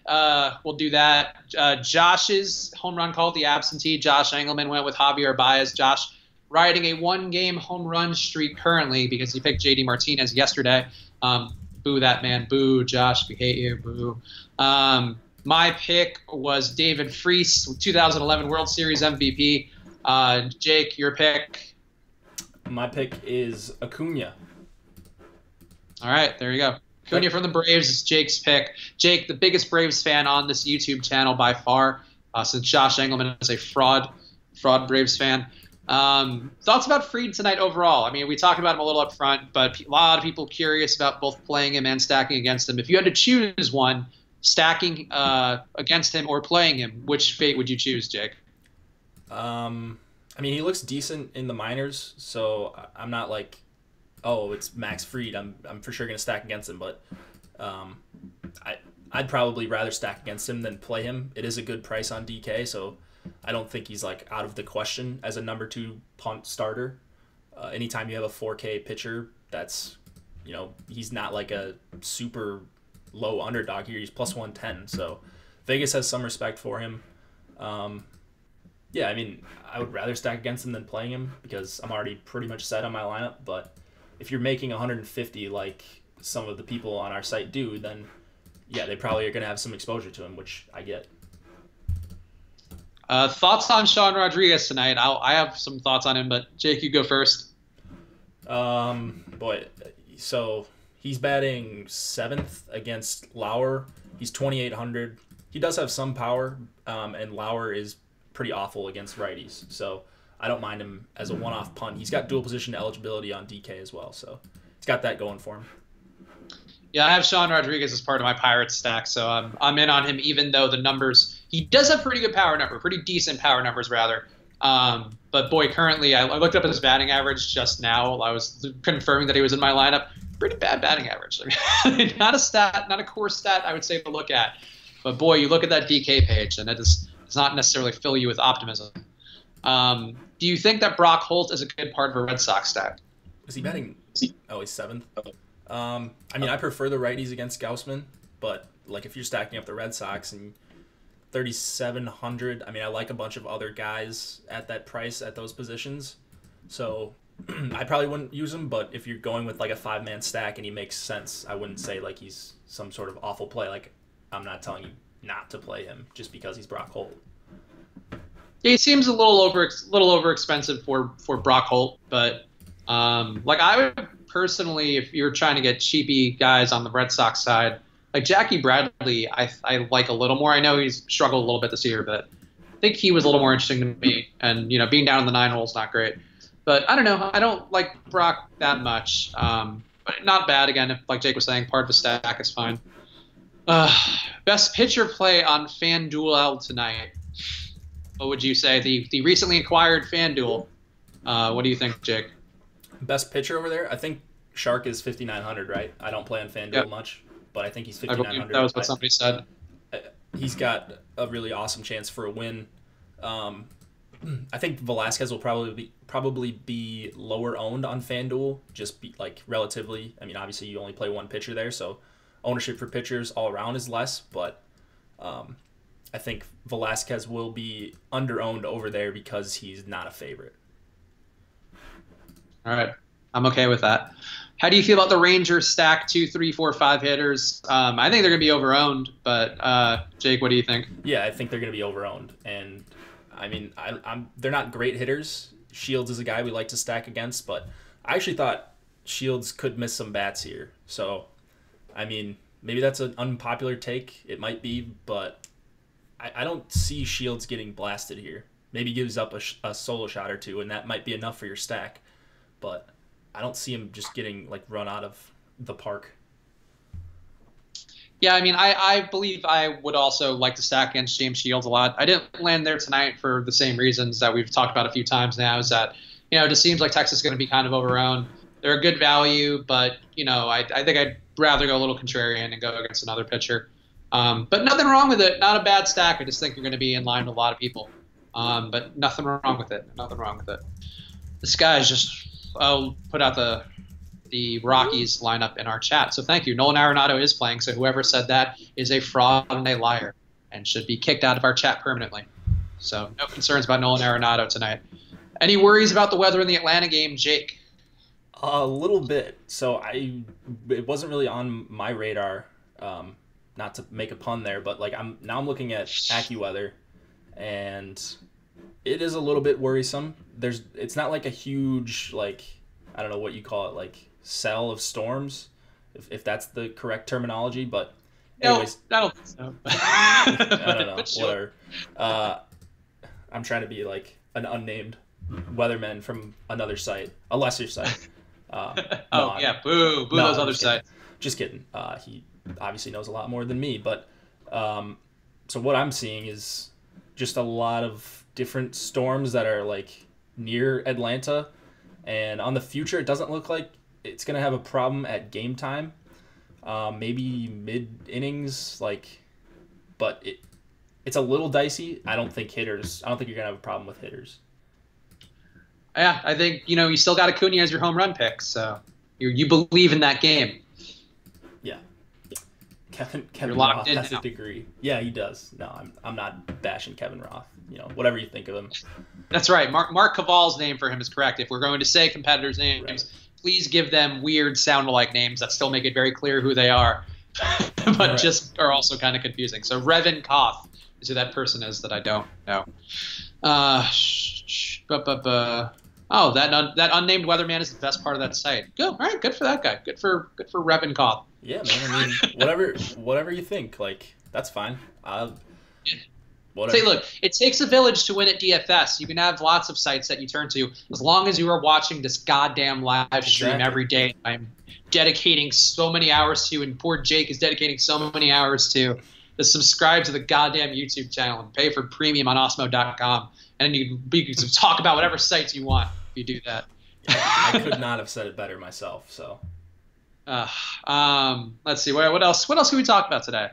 We'll do that. Josh's home run call, the absentee. Josh Engelman went with Javier Baez. Josh riding a 1-game home run streak currently because he picked JD Martinez yesterday. Boo that man. Boo, Josh. We hate you. Boo. My pick was David Freese, 2011 World Series MVP. Jake, your pick? My pick is Acuna. All right, there you go. Acuna from the Braves is Jake's pick. Jake, the biggest Braves fan on this YouTube channel by far, since Josh Engelman is a fraud Braves fan. Thoughts about Fried tonight overall? I mean, we talked about him a little up front, but a lot of people curious about both playing him and stacking against him. If you had to choose one, stacking against him or playing him, which fate would you choose, Jake? I mean, he looks decent in the minors, so I'm not like, oh, it's Max Fried. I'm for sure gonna stack against him, but I'd probably rather stack against him than play him. It is a good price on DK, so I don't think he's like out of the question as a number 2 punt starter. Anytime you have a 4K pitcher, that's, he's not like a super low underdog here. He's plus 110, so Vegas has some respect for him. Yeah, I mean, I would rather stack against him than playing him because I'm already pretty much set on my lineup. But if you're making 150 like some of the people on our site do, then yeah, they probably are going to have some exposure to him, which I get. Thoughts on Sean Rodriguez tonight? I have some thoughts on him, but Jake, you go first. Boy, so he's batting 7th against Lauer. He's 2,800. He does have some power, and Lauer is pretty awful against righties, so I don't mind him as a one-off punt. He's got dual position eligibility on DK as well, so he's got that going for him. Yeah, I have Sean Rodriguez as part of my Pirates stack, so I'm in on him, even though the numbers, he does have pretty good power number, pretty decent power numbers rather. But boy, currently I looked up his batting average just now. I was confirming that he was in my lineup. Pretty bad batting average. I mean, not a stat, not a core stat I would say to look at. But boy, you look at that DK page, and it does not necessarily fill you with optimism. Do you think that Brock Holt is a good part of a Red Sox stack? Is he batting? Oh, he's 7th. I mean, I prefer the righties against Gaussman, but like if you're stacking up the Red Sox and 3,700, I mean, I like a bunch of other guys at that price at those positions, so I probably wouldn't use him. But if you're going with like a 5-man stack and he makes sense, I wouldn't say like he's some sort of awful play. Like, I'm not telling you not to play him just because he's Brock Holt. Yeah, he seems a little over expensive for Brock Holt, but like I would personally, if you're trying to get cheapy guys on the Red Sox side, like Jackie Bradley, I like a little more. I know he's struggled a little bit this year, but I think he was a little more interesting to me. And, being down in the 9 hole is not great. But I don't know. I don't like Brock that much. But not bad. Again, if, like Jake was saying, part of the stack is fine. Best pitcher play on FanDuel tonight. What would you say? The recently acquired FanDuel. What do you think, Jake? Best pitcher over there? I think Shark is 5,900, right? I don't play on FanDuel much, but I think he's 5,900. That was what somebody said. He's got a really awesome chance for a win. I think Velasquez will probably be lower owned on FanDuel, just relatively. I mean, obviously you only play one pitcher there, so ownership for pitchers all around is less, but I think Velasquez will be under-owned over there because he's not a favorite. All right. I'm okay with that. How do you feel about the Rangers stack 2, 3, 4, 5 hitters? I think they're going to be over-owned, but Jake, what do you think? Yeah, I think they're going to be over-owned. And, I mean, they're not great hitters. Shields is a guy we like to stack against, but I actually thought Shields could miss some bats here. So, I mean, maybe that's an unpopular take. It might be, but I don't see Shields getting blasted here. Maybe gives up a solo shot or two, and that might be enough for your stack. But I don't see him just getting run out of the park. Yeah, I mean, I believe I would also like to stack against James Shields a lot. I didn't land there tonight for the same reasons that we've talked about a few times now, is that, it just seems like Texas is going to be kind of overowned. They're a good value, but, I think I'd rather go a little contrarian and go against another pitcher. But nothing wrong with it. Not a bad stack. I just think you're going to be in line with a lot of people. But nothing wrong with it. Nothing wrong with it. This guy's just... I'll put out the Rockies lineup in our chat. So thank you. Nolan Arenado is playing, so whoever said that is a fraud and a liar and should be kicked out of our chat permanently. So no concerns about Nolan Arenado tonight. Any worries about the weather in the Atlanta game, Jake? A little bit. So it wasn't really on my radar, not to make a pun there, but I'm looking at AccuWeather, and it is a little bit worrisome. It's not a huge, I don't know what you call it, cell of storms, if that's the correct terminology, but anyways. No, I don't think so. I don't know, whatever. I'm trying to be an unnamed weatherman from another site, a lesser site. Boo those other sites. Just kidding. He obviously knows a lot more than me, but so what I'm seeing is just a lot of different storms that are near Atlanta, and on the future it doesn't look like it's gonna have a problem at game time. Maybe mid innings, but it's a little dicey. I don't think you're gonna have a problem with hitters. Yeah, I think you still got Acuna as your home run pick, so you believe in that game. Yeah, Kevin locked Roth in has now. a degree. Yeah, he does. No, I'm not bashing Kevin Roth. Whatever you think of him. That's right. Mark Caval's name for him is correct. If we're going to say competitors' names, right, please give them weird sound-alike names that still make it very clear who they are, but right, just are also kind of confusing. So Revin Koth is who that person is that I don't know. Oh, that unnamed weatherman is the best part of that site. Good. All right, good for that guy. Good for Revin Koth. Yeah, man. I mean, whatever you think, that's fine. Whatever. Say, look, it takes a village to win at DFS. You can have lots of sites that you turn to as long as you are watching this goddamn live stream every day. I'm dedicating so many hours to, and poor Jake is dedicating so many hours to subscribe to the goddamn YouTube channel and pay for premium on Osmo.com. And you can talk about whatever sites you want if you do that. Yeah, I could not have said it better myself. So, let's see. What else? What else can we talk about today?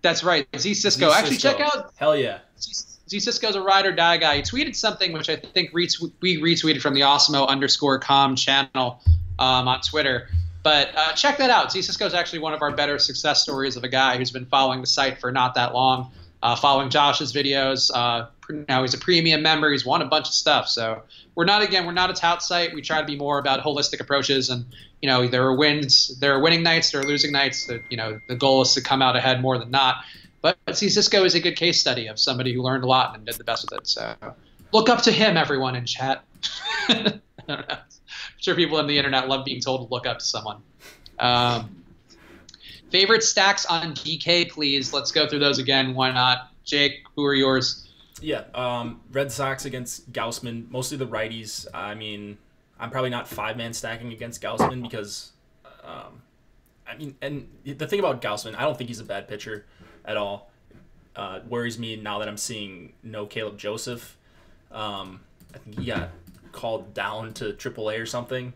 That's right, Z Cisco. Actually, check out. Hell yeah. Z Cisco's a ride or die guy. He tweeted something which I think we retweeted from the Osmo_com channel on Twitter. But check that out. Z Cisco is actually one of our better success stories of a guy who's been following the site for not that long, following Josh's videos. Now he's a premium member. He's won a bunch of stuff. So we're not a tout site. We try to be more about holistic approaches. And there are wins, there are winning nights, there are losing nights. That the goal is to come out ahead more than not. But see, Cisco is a good case study of somebody who learned a lot and did the best with it. So look up to him, everyone in chat. I don't know. sure people on the internet love being told to look up to someone. Favorite stacks on DK, please. Let's go through those again. Why not? Jake, who are yours? Yeah, Red Sox against Gaussman, mostly the righties. I mean, I'm probably not 5-man stacking against Gaussman because, and the thing about Gaussman, I don't think he's a bad pitcher at all. It worries me now that I'm seeing no Caleb Joseph. I think he got called down to AAA or something.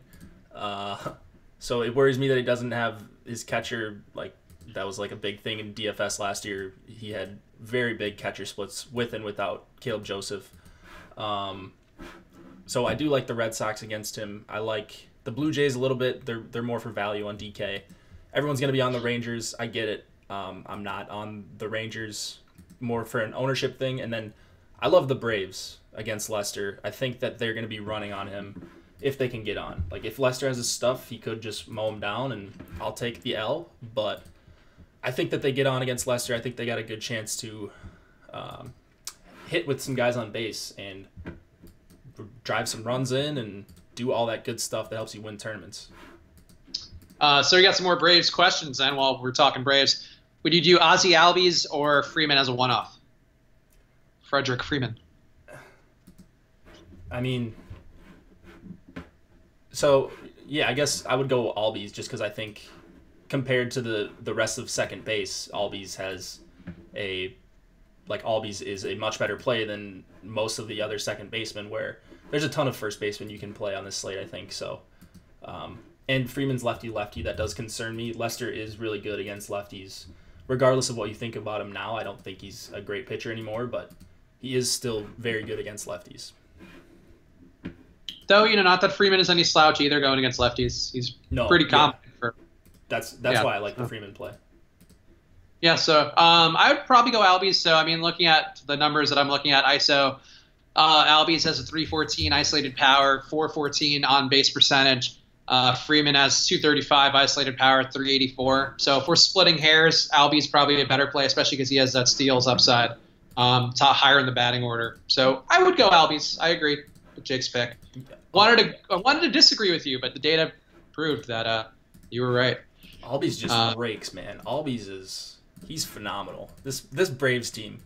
So it worries me that he doesn't have his catcher, like, that was like a big thing in DFS last year. He had very big catcher splits with and without Caleb Joseph. So I do like the Red Sox against him. I like the Blue Jays a little bit. They're more for value on DK. Everyone's going to be on the Rangers. I get it. I'm not on the Rangers, more for an ownership thing. And then I love the Braves against Lester. I think that they're going to be running on him if they can get on. Like, if Lester has his stuff, he could just mow him down, and I'll take the L. But I think that they get on against Lester. I think they got a good chance to hit with some guys on base and drive some runs in and do all that good stuff that helps you win tournaments. So we got some more Braves questions then while we're talking Braves. Would you do Ozzie Albies or Freeman as a one-off? Frederick Freeman. I mean, so, yeah, I guess I would go Albies just because I think compared to the rest of second base, Albies is a much better play than most of the other second basemen, where there's a ton of first basemen you can play on this slate, I think. So, and Freeman's lefty. That does concern me. Lester is really good against lefties. Regardless of what you think about him now, I don't think he's a great pitcher anymore, but he is still very good against lefties. Though, not that Freeman is any slouch either going against lefties. He's pretty competent. Yeah. That's why I like the Freeman play. Yeah, so I would probably go Albies. So, I mean, looking at the numbers that I'm looking at, ISO, Albies has a 314 isolated power, 414 on base percentage. Freeman has 235 isolated power, 384. So if we're splitting hairs, Albies probably a better play, especially because he has that steals upside, higher in the batting order. So I would go Albies. I agree with Jake's pick. I wanted to disagree with you, but the data proved that you were right. Albies just breaks, man. Albies he's phenomenal. This Braves team,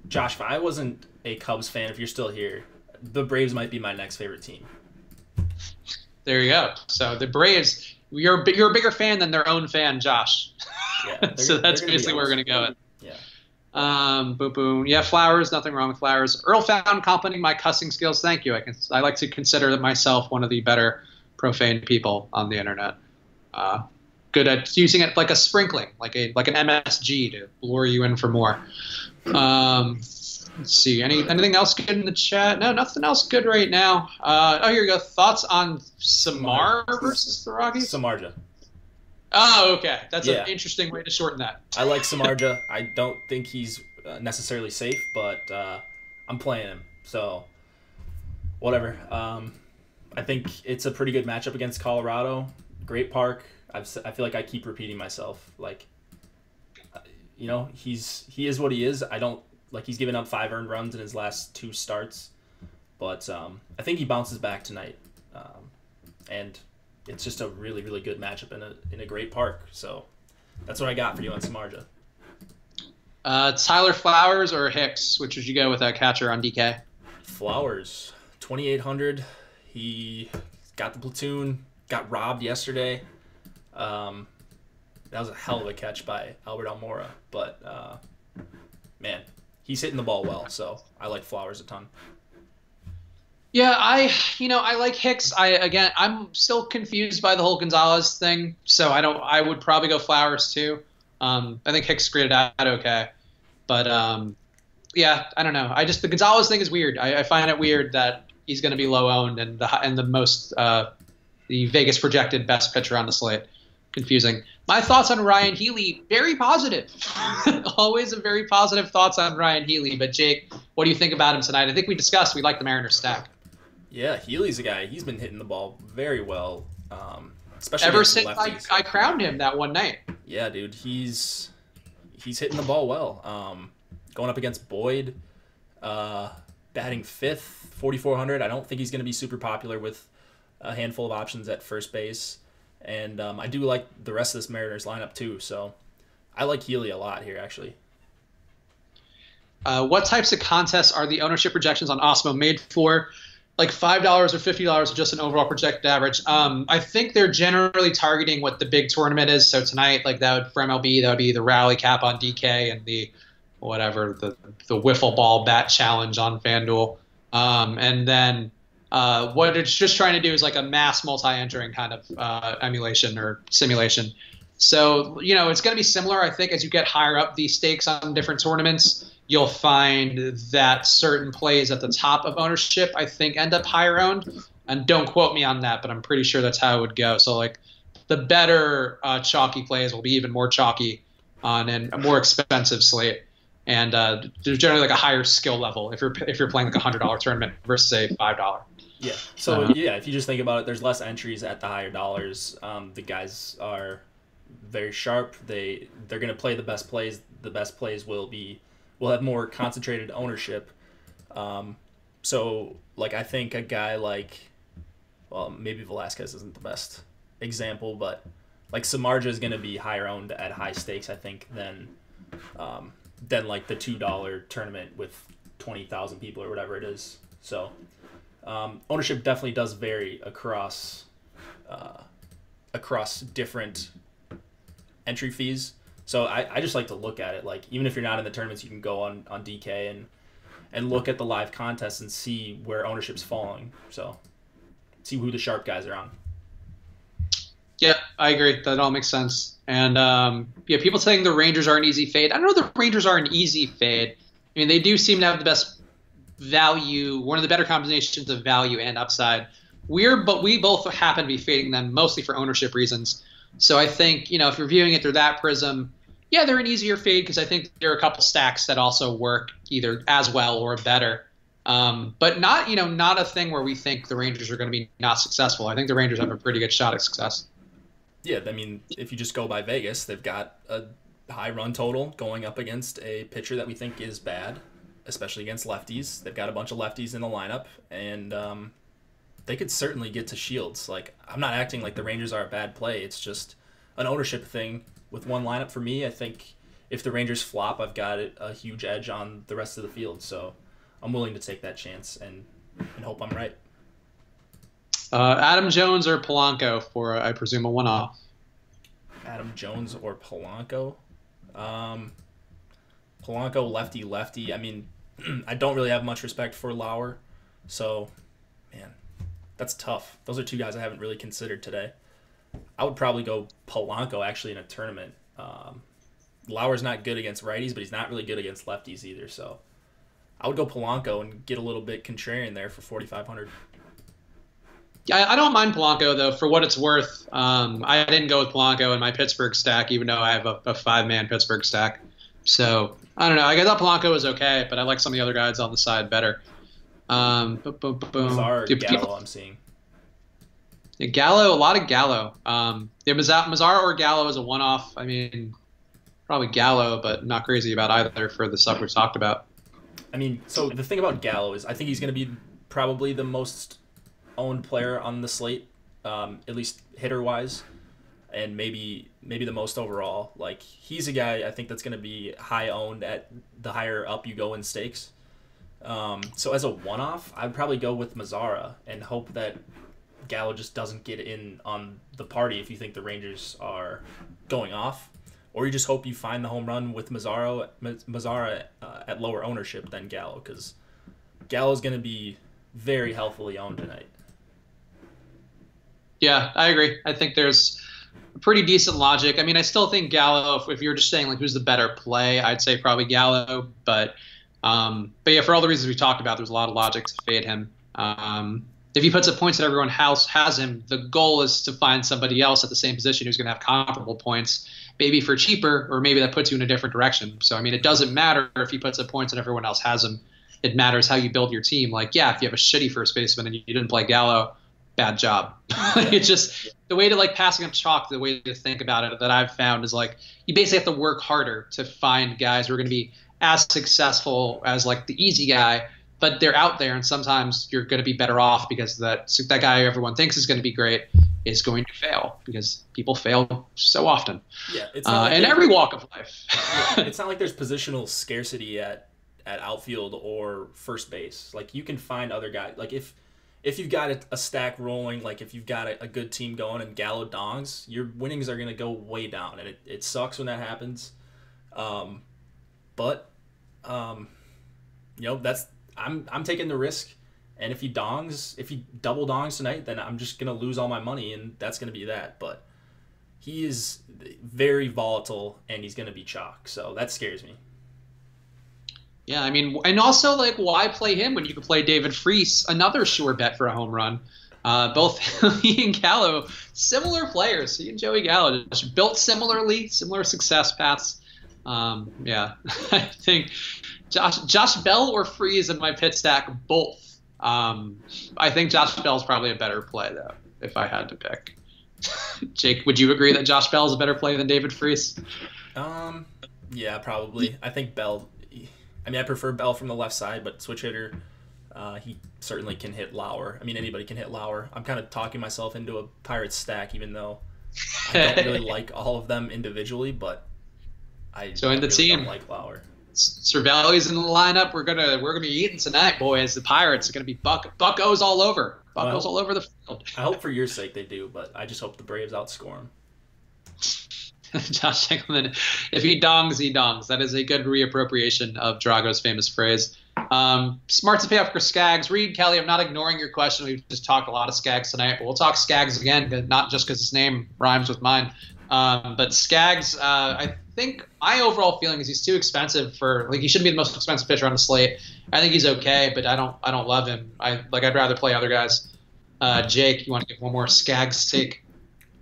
Josh, if I wasn't a Cubs fan, if you're still here, the Braves might be my next favorite team. There you go. So the Braves, you're a bigger fan than their own fan, Josh. Yeah, so that's basically where we're gonna go with. Yeah. Boom, boom. Yeah, Flowers. Nothing wrong with Flowers. Earl found complimenting my cussing skills. Thank you. I like to consider myself one of the better profane people on the internet. Good at using it like a sprinkling, like an MSG to lure you in for more. Let's see. Anything else good in the chat? No, nothing else good right now. Here we go. Thoughts on Samar versus the Rockies? Samardzija. Oh, okay. That's an interesting way to shorten that. I like Samardzija. I don't think he's necessarily safe, but I'm playing him. So, whatever. I think it's a pretty good matchup against Colorado. Great park. I feel like I keep repeating myself. Like, he is what he is. I don't he's given up 5 earned runs in his last 2 starts, but I think he bounces back tonight, and it's just a really, really good matchup in a great park. So that's what I got for you on Samardzija. Tyler Flowers or Hicks? Which would you go with that catcher on DK? Flowers, 2,800. He got the platoon. Got robbed yesterday. That was a hell of a catch by Albert Almora, but man, he's hitting the ball well, so I like Flowers a ton. Yeah, I like Hicks. I'm still confused by the whole Gonzalez thing, so I would probably go Flowers too. I think Hicks graded out okay, but yeah, I don't know. The Gonzalez thing is weird. I find it weird that he's going to be low owned and the most the Vegas projected best pitcher on the slate. Confusing. My thoughts on Ryan Healy, very positive. Always a very positive thoughts on Ryan Healy. But Jake, what do you think about him tonight? I think we discussed we like the Mariners stack. Yeah, Healy's a guy. He's been hitting the ball very well, especially ever since I crowned him that one night. Yeah, dude, he's hitting the ball well. Going up against Boyd, batting 5th, 4,400. I don't think he's going to be super popular with a handful of options at first base, and I do like the rest of this Mariners lineup too. So I like Healy a lot here, actually. What types of contests are the ownership projections on Osmo made for? Like $5 or $50, just an overall projected average. I think they're generally targeting what the big tournament is. So tonight, like that would, for MLB, that would be the rally cap on DK and the wiffle ball bat challenge on FanDuel. And then what it's just trying to do is like a mass multi-entering kind of emulation or simulation. So, it's going to be similar, I think, as you get higher up the stakes on different tournaments. You'll find that certain plays at the top of ownership, I think, end up higher owned. And don't quote me on that, but I'm pretty sure that's how it would go. So, like, the better chalky plays will be even more chalky on a more expensive slate. And there's generally like a higher skill level if you're playing like a $100 tournament versus a $5. Yeah. So if you just think about it, there's less entries at the higher dollars. The guys are very sharp. They're going to play the best plays. The best plays will have more concentrated ownership. So like I think a guy like, well, maybe Velasquez isn't the best example, but like Samardzija is going to be higher owned at high stakes, I think, than like the $2 tournament with 20,000 people or whatever it is. So ownership definitely does vary across different entry fees. So I just like to look at it. Like, even if you're not in the tournaments, you can go on DK and look at the live contests and see where ownership's falling. So see who the sharp guys are on. Yeah, I agree. That all makes sense. And people saying the Rangers are an easy fade. I don't know if the Rangers are an easy fade. I mean, they do seem to have the best value, one of the better combinations of value and upside. But we both happen to be fading them mostly for ownership reasons. So I think, if you're viewing it through that prism, yeah, they're an easier fade because I think there are a couple stacks that also work either as well or better. But not a thing where we think the Rangers are going to be not successful. I think the Rangers have a pretty good shot at success. Yeah, I mean, if you just go by Vegas, they've got a high run total going up against a pitcher that we think is bad, especially against lefties. They've got a bunch of lefties in the lineup, and they could certainly get to Shields. Like, I'm not acting like the Rangers are a bad play. It's just an ownership thing with one lineup for me. I think if the Rangers flop, I've got a huge edge on the rest of the field. So I'm willing to take that chance and hope I'm right. Adam Jones or Polanco for, I presume, a one-off. Adam Jones or Polanco? Polanco, lefty. I mean, I don't really have much respect for Lauer. So, man, that's tough. Those are two guys I haven't really considered today. I would probably go Polanco, actually, in a tournament. Lauer's not good against righties, but he's not really good against lefties either. So I would go Polanco and get a little bit contrarian there for 4,500. Yeah, I don't mind Polanco, though, for what it's worth. I didn't go with Polanco in my Pittsburgh stack, even though I have a five-man Pittsburgh stack. So, I don't know. I thought Polanco was okay, but I like some of the other guys on the side better. Mazar, Gallo, I'm seeing. Yeah, Gallo, a lot of Gallo. Mazar or Gallo is a one-off. I mean, probably Gallo, but not crazy about either for the stuff we've talked about. I mean, so the thing about Gallo is I think he's going to be probably the most owned player on the slate, at least hitter-wise, and maybe the most overall. Like, he's a guy I think that's going to be high owned at the higher up you go in stakes. So as a one-off, I'd probably go with Mazara and hope that Gallo just doesn't get in on the party if you think the Rangers are going off. Or you just hope you find the home run with Mazara at lower ownership than Gallo, because Gallo's going to be very healthily owned tonight. Yeah, I agree. I think there's pretty decent logic. I mean, I still think Gallo, if you're just saying like who's the better play, I'd say probably Gallo. But yeah, for all the reasons we talked about, there's a lot of logic to fade him. If he puts up points that everyone else has him, the goal is to find somebody else at the same position who's going to have comparable points, maybe for cheaper, or maybe that puts you in a different direction. So, I mean, it doesn't matter if he puts up points and everyone else has him. It matters how you build your team. Like, yeah, if you have a shitty first baseman and you didn't play Gallo, bad job. It's just the way to like passing up chalk, the way to think about it that I've found is like you basically have to work harder to find guys who are going to be as successful as like the easy guy, but they're out there, and sometimes you're going to be better off because that guy everyone thinks is going to be great is going to fail because people fail so often. Yeah, it's not in every walk of life. Yeah, it's not like there's positional scarcity at outfield or first base. Like you can find other guys. Like if you've got a stack rolling, like if you've got a good team going and Gallo dongs, your winnings are going to go way down, and it sucks when that happens. But that's I'm taking the risk, and if he double dongs tonight, then I'm just gonna lose all my money, and that's gonna be that. But he is very volatile, and he's gonna be chalk, so that scares me. Yeah, I mean, and also like, why play him when you could play David Freese, another sure bet for a home run? Both he and Gallo, similar players. He and Joey Gallo just built similarly, similar success paths. Yeah, I think Josh Bell or Freeze in my pit stack, both. I think Josh Bell's probably a better play, though, if I had to pick. Jake, would you agree that Josh Bell is a better play than David Freeze? Yeah, probably. I think Bell. I mean, I prefer Bell from the left side, but switch hitter, he certainly can hit Lauer. I mean, anybody can hit Lauer. I'm kind of talking myself into a Pirates stack, even though I don't really like all of them individually, but I join the really team. Don't like Lauer. Cervelli's in the lineup. We're gonna be eating tonight, boys. The Pirates are gonna be buckos all over. Buckos all over the field. I hope for your sake they do, but I just hope the Braves outscore them. Josh Engelman, if he dongs, he dongs. That is a good reappropriation of Drago's famous phrase. Smart to pay up for Skaggs. Reed, Kelly, I'm not ignoring your question. We've just talked a lot of Skaggs tonight, but we'll talk Skaggs again, not just because his name rhymes with mine. But Skaggs, I think my overall feeling is he's too expensive for, like, he shouldn't be the most expensive pitcher on the slate. I think he's okay, but I don't love him. I'd rather play other guys. Jake, you want to give one more Skaggs take?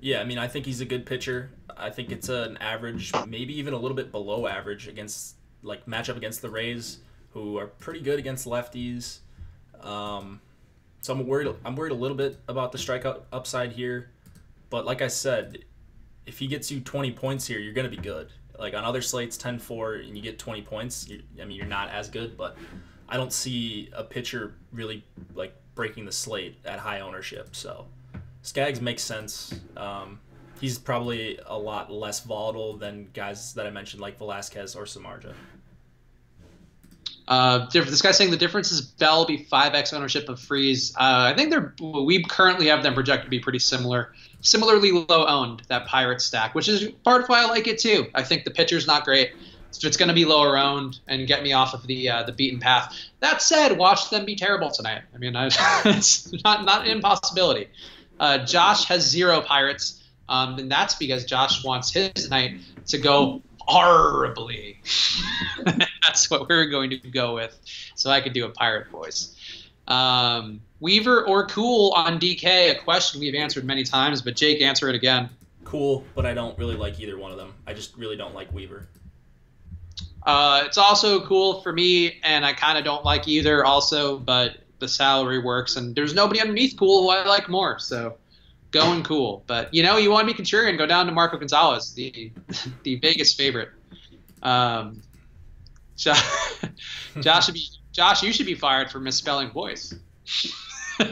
Yeah, I mean, I think he's a good pitcher. I think it's an average, maybe even a little bit below average against, like, matchup against the Rays, who are pretty good against lefties. So I'm worried a little bit about the strikeout upside here. But like I said, if he gets you 20 points here, you're going to be good. Like on other slates, 10-4, and you get 20 points, you're not as good. But I don't see a pitcher really, like, breaking the slate at high ownership. So Skaggs makes sense. He's probably a lot less volatile than guys that I mentioned like Velasquez or Samardzija. This guy's saying the difference is Bell be 5x ownership of Freeze. I think we currently have them projected to be pretty similarly low owned, that Pirates stack, which is part of why I like it too. I think the pitcher's not great. So it's going to be lower owned and get me off of the beaten path. That said, watch them be terrible tonight. I mean, it's not an impossibility. Josh has 0 Pirates. And that's because Josh wants his night to go horribly. That's what we're going to go with. So I could do a pirate voice. Weaver or Cool on DK, a question we've answered many times, but Jake, answer it again. Cool, but I don't really like either one of them. I just really don't like Weaver. It's also Cool for me, and I kind of don't like either also, but the salary works, and there's nobody underneath Cool who I like more, so going Cool. But, you want to be contrarian, go down to Marco Gonzalez, the Vegas favorite. Josh, you should be fired for misspelling voice.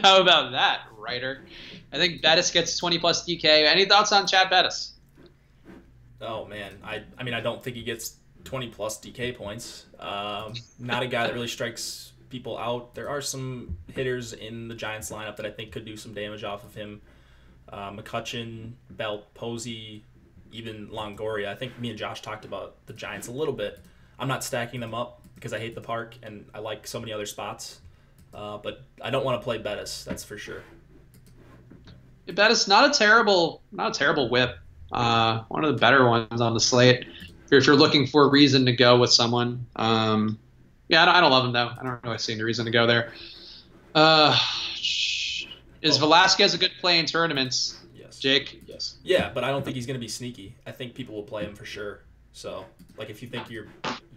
How about that, writer? I think Bettis gets 20-plus DK. Any thoughts on Chad Bettis? Oh, man. I mean, I don't think he gets 20-plus DK points. Not a guy that really strikes people out. There are some hitters in the Giants lineup that I think could do some damage off of him. McCutchen, Belt, Posey, even Longoria. I think me and Josh talked about the Giants a little bit. I'm not stacking them up because I hate the park and I like so many other spots. But I don't want to play Bettis, that's for sure. Bettis, not a terrible whip. One of the better ones on the slate. If you're looking for a reason to go with someone. Yeah, I don't love him, though. I don't really see any reason to go there. Is Velasquez a good play in tournaments? Yes. Jake? Yes. Yeah, but I don't think he's going to be sneaky. I think people will play him for sure. So, like, if you think you're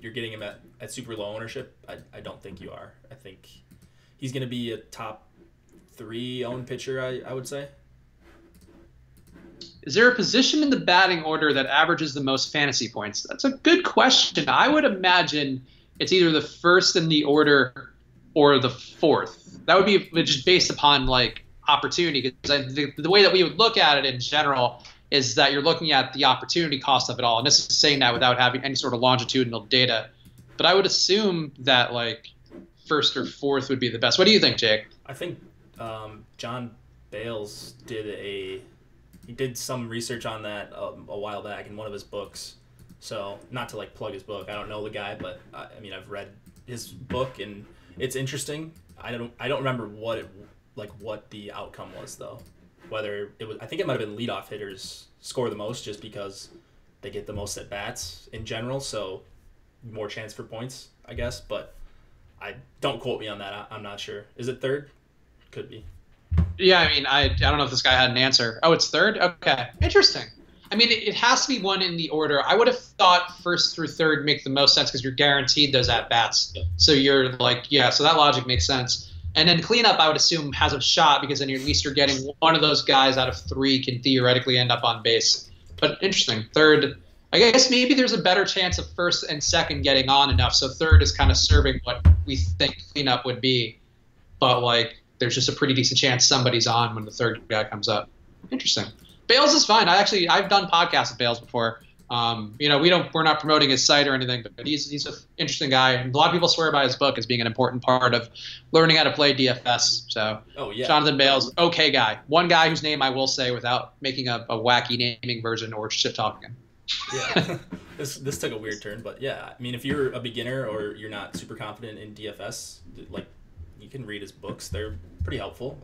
getting him at super low ownership, I don't think you are. I think he's going to be a top 3 owned pitcher, I would say. Is there a position in the batting order that averages the most fantasy points? That's a good question. I would imagine it's either the first in the order or the fourth. That would be just based upon like opportunity. Because the way that we would look at it in general is that you're looking at the opportunity cost of it all. And this is saying that without having any sort of longitudinal data. But I would assume that like first or fourth would be the best. What do you think, Jake? I think John Bales did some research on that a while back in one of his books. So not to like plug his book, I don't know the guy, but I mean I've read his book and it's interesting. I don't remember what the outcome was though. Whether it was, I think it might have been leadoff hitters score the most just because they get the most at bats in general, so more chance for points, I guess. But I don't quote me on that. I'm not sure. Is it third? Could be. Yeah, I mean, I don't know if this guy had an answer. Oh, it's third? Okay. Interesting. I mean, it has to be one in the order. I would have thought first through third make the most sense because you're guaranteed those at-bats. Yeah. So you're like, yeah, so that logic makes sense. And then cleanup, I would assume, has a shot because then at least you're getting one of those guys out of three can theoretically end up on base. But interesting. Third, I guess maybe there's a better chance of first and second getting on enough. So third is kind of serving what we think cleanup would be. But, like, there's just a pretty decent chance somebody's on when the third guy comes up. Interesting. Bales is fine. I've done podcasts with Bales before. We're not promoting his site or anything, but he's an interesting guy. And a lot of people swear by his book as being an important part of learning how to play DFS. So, oh, yeah. Jonathan Bales, okay guy. One guy whose name I will say without making a wacky naming version or shit talking him. Yeah, this took a weird turn, but yeah, I mean, if you're a beginner or you're not super confident in DFS, like you can read his books. They're pretty helpful.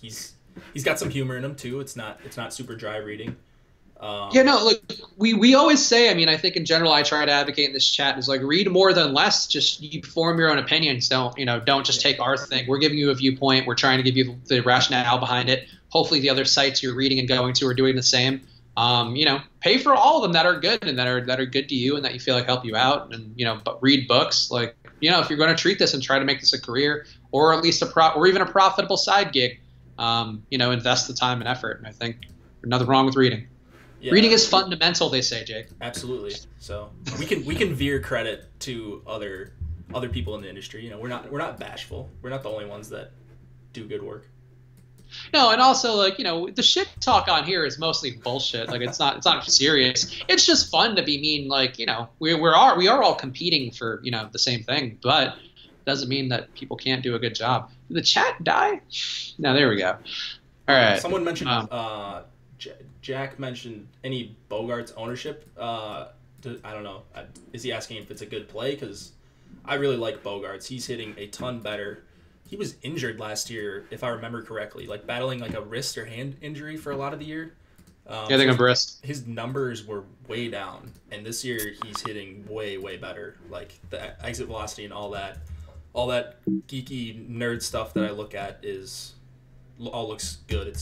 He's got some humor in them too. It's not super dry reading. Look, we always say, I mean, I think in general I try to advocate in this chat is like read more than less. Just you form your own opinions. Don't just take our thing. We're giving you a viewpoint. We're trying to give you the rationale behind it. Hopefully the other sites you're reading and going to are doing the same. Pay for all of them that are good and that are good to you and that you feel like help you out. And, but read books. Like, if you're going to treat this and try to make this a career or at least or even a profitable side gig, invest the time and effort. And I think there's nothing wrong with reading. Yeah. Reading is fundamental, they say, Jake. Absolutely. So we can veer credit to other people in the industry. We're not bashful. We're not the only ones that do good work. No, and also the shit talk on here is mostly bullshit. Like it's not serious. It's just fun to be mean. Like we are all competing for the same thing, but it doesn't mean that people can't do a good job. Did the chat die? No, there we go. All right. Someone mentioned Jack mentioned any Bogarts ownership. I don't know. Is he asking if it's a good play? Because I really like Bogarts. He's hitting a ton better. He was injured last year, if I remember correctly, like battling like a wrist or hand injury for a lot of the year. I think of wrist. His numbers were way down, and this year he's hitting way, way better. Like the exit velocity and all that geeky nerd stuff that I look at all looks good.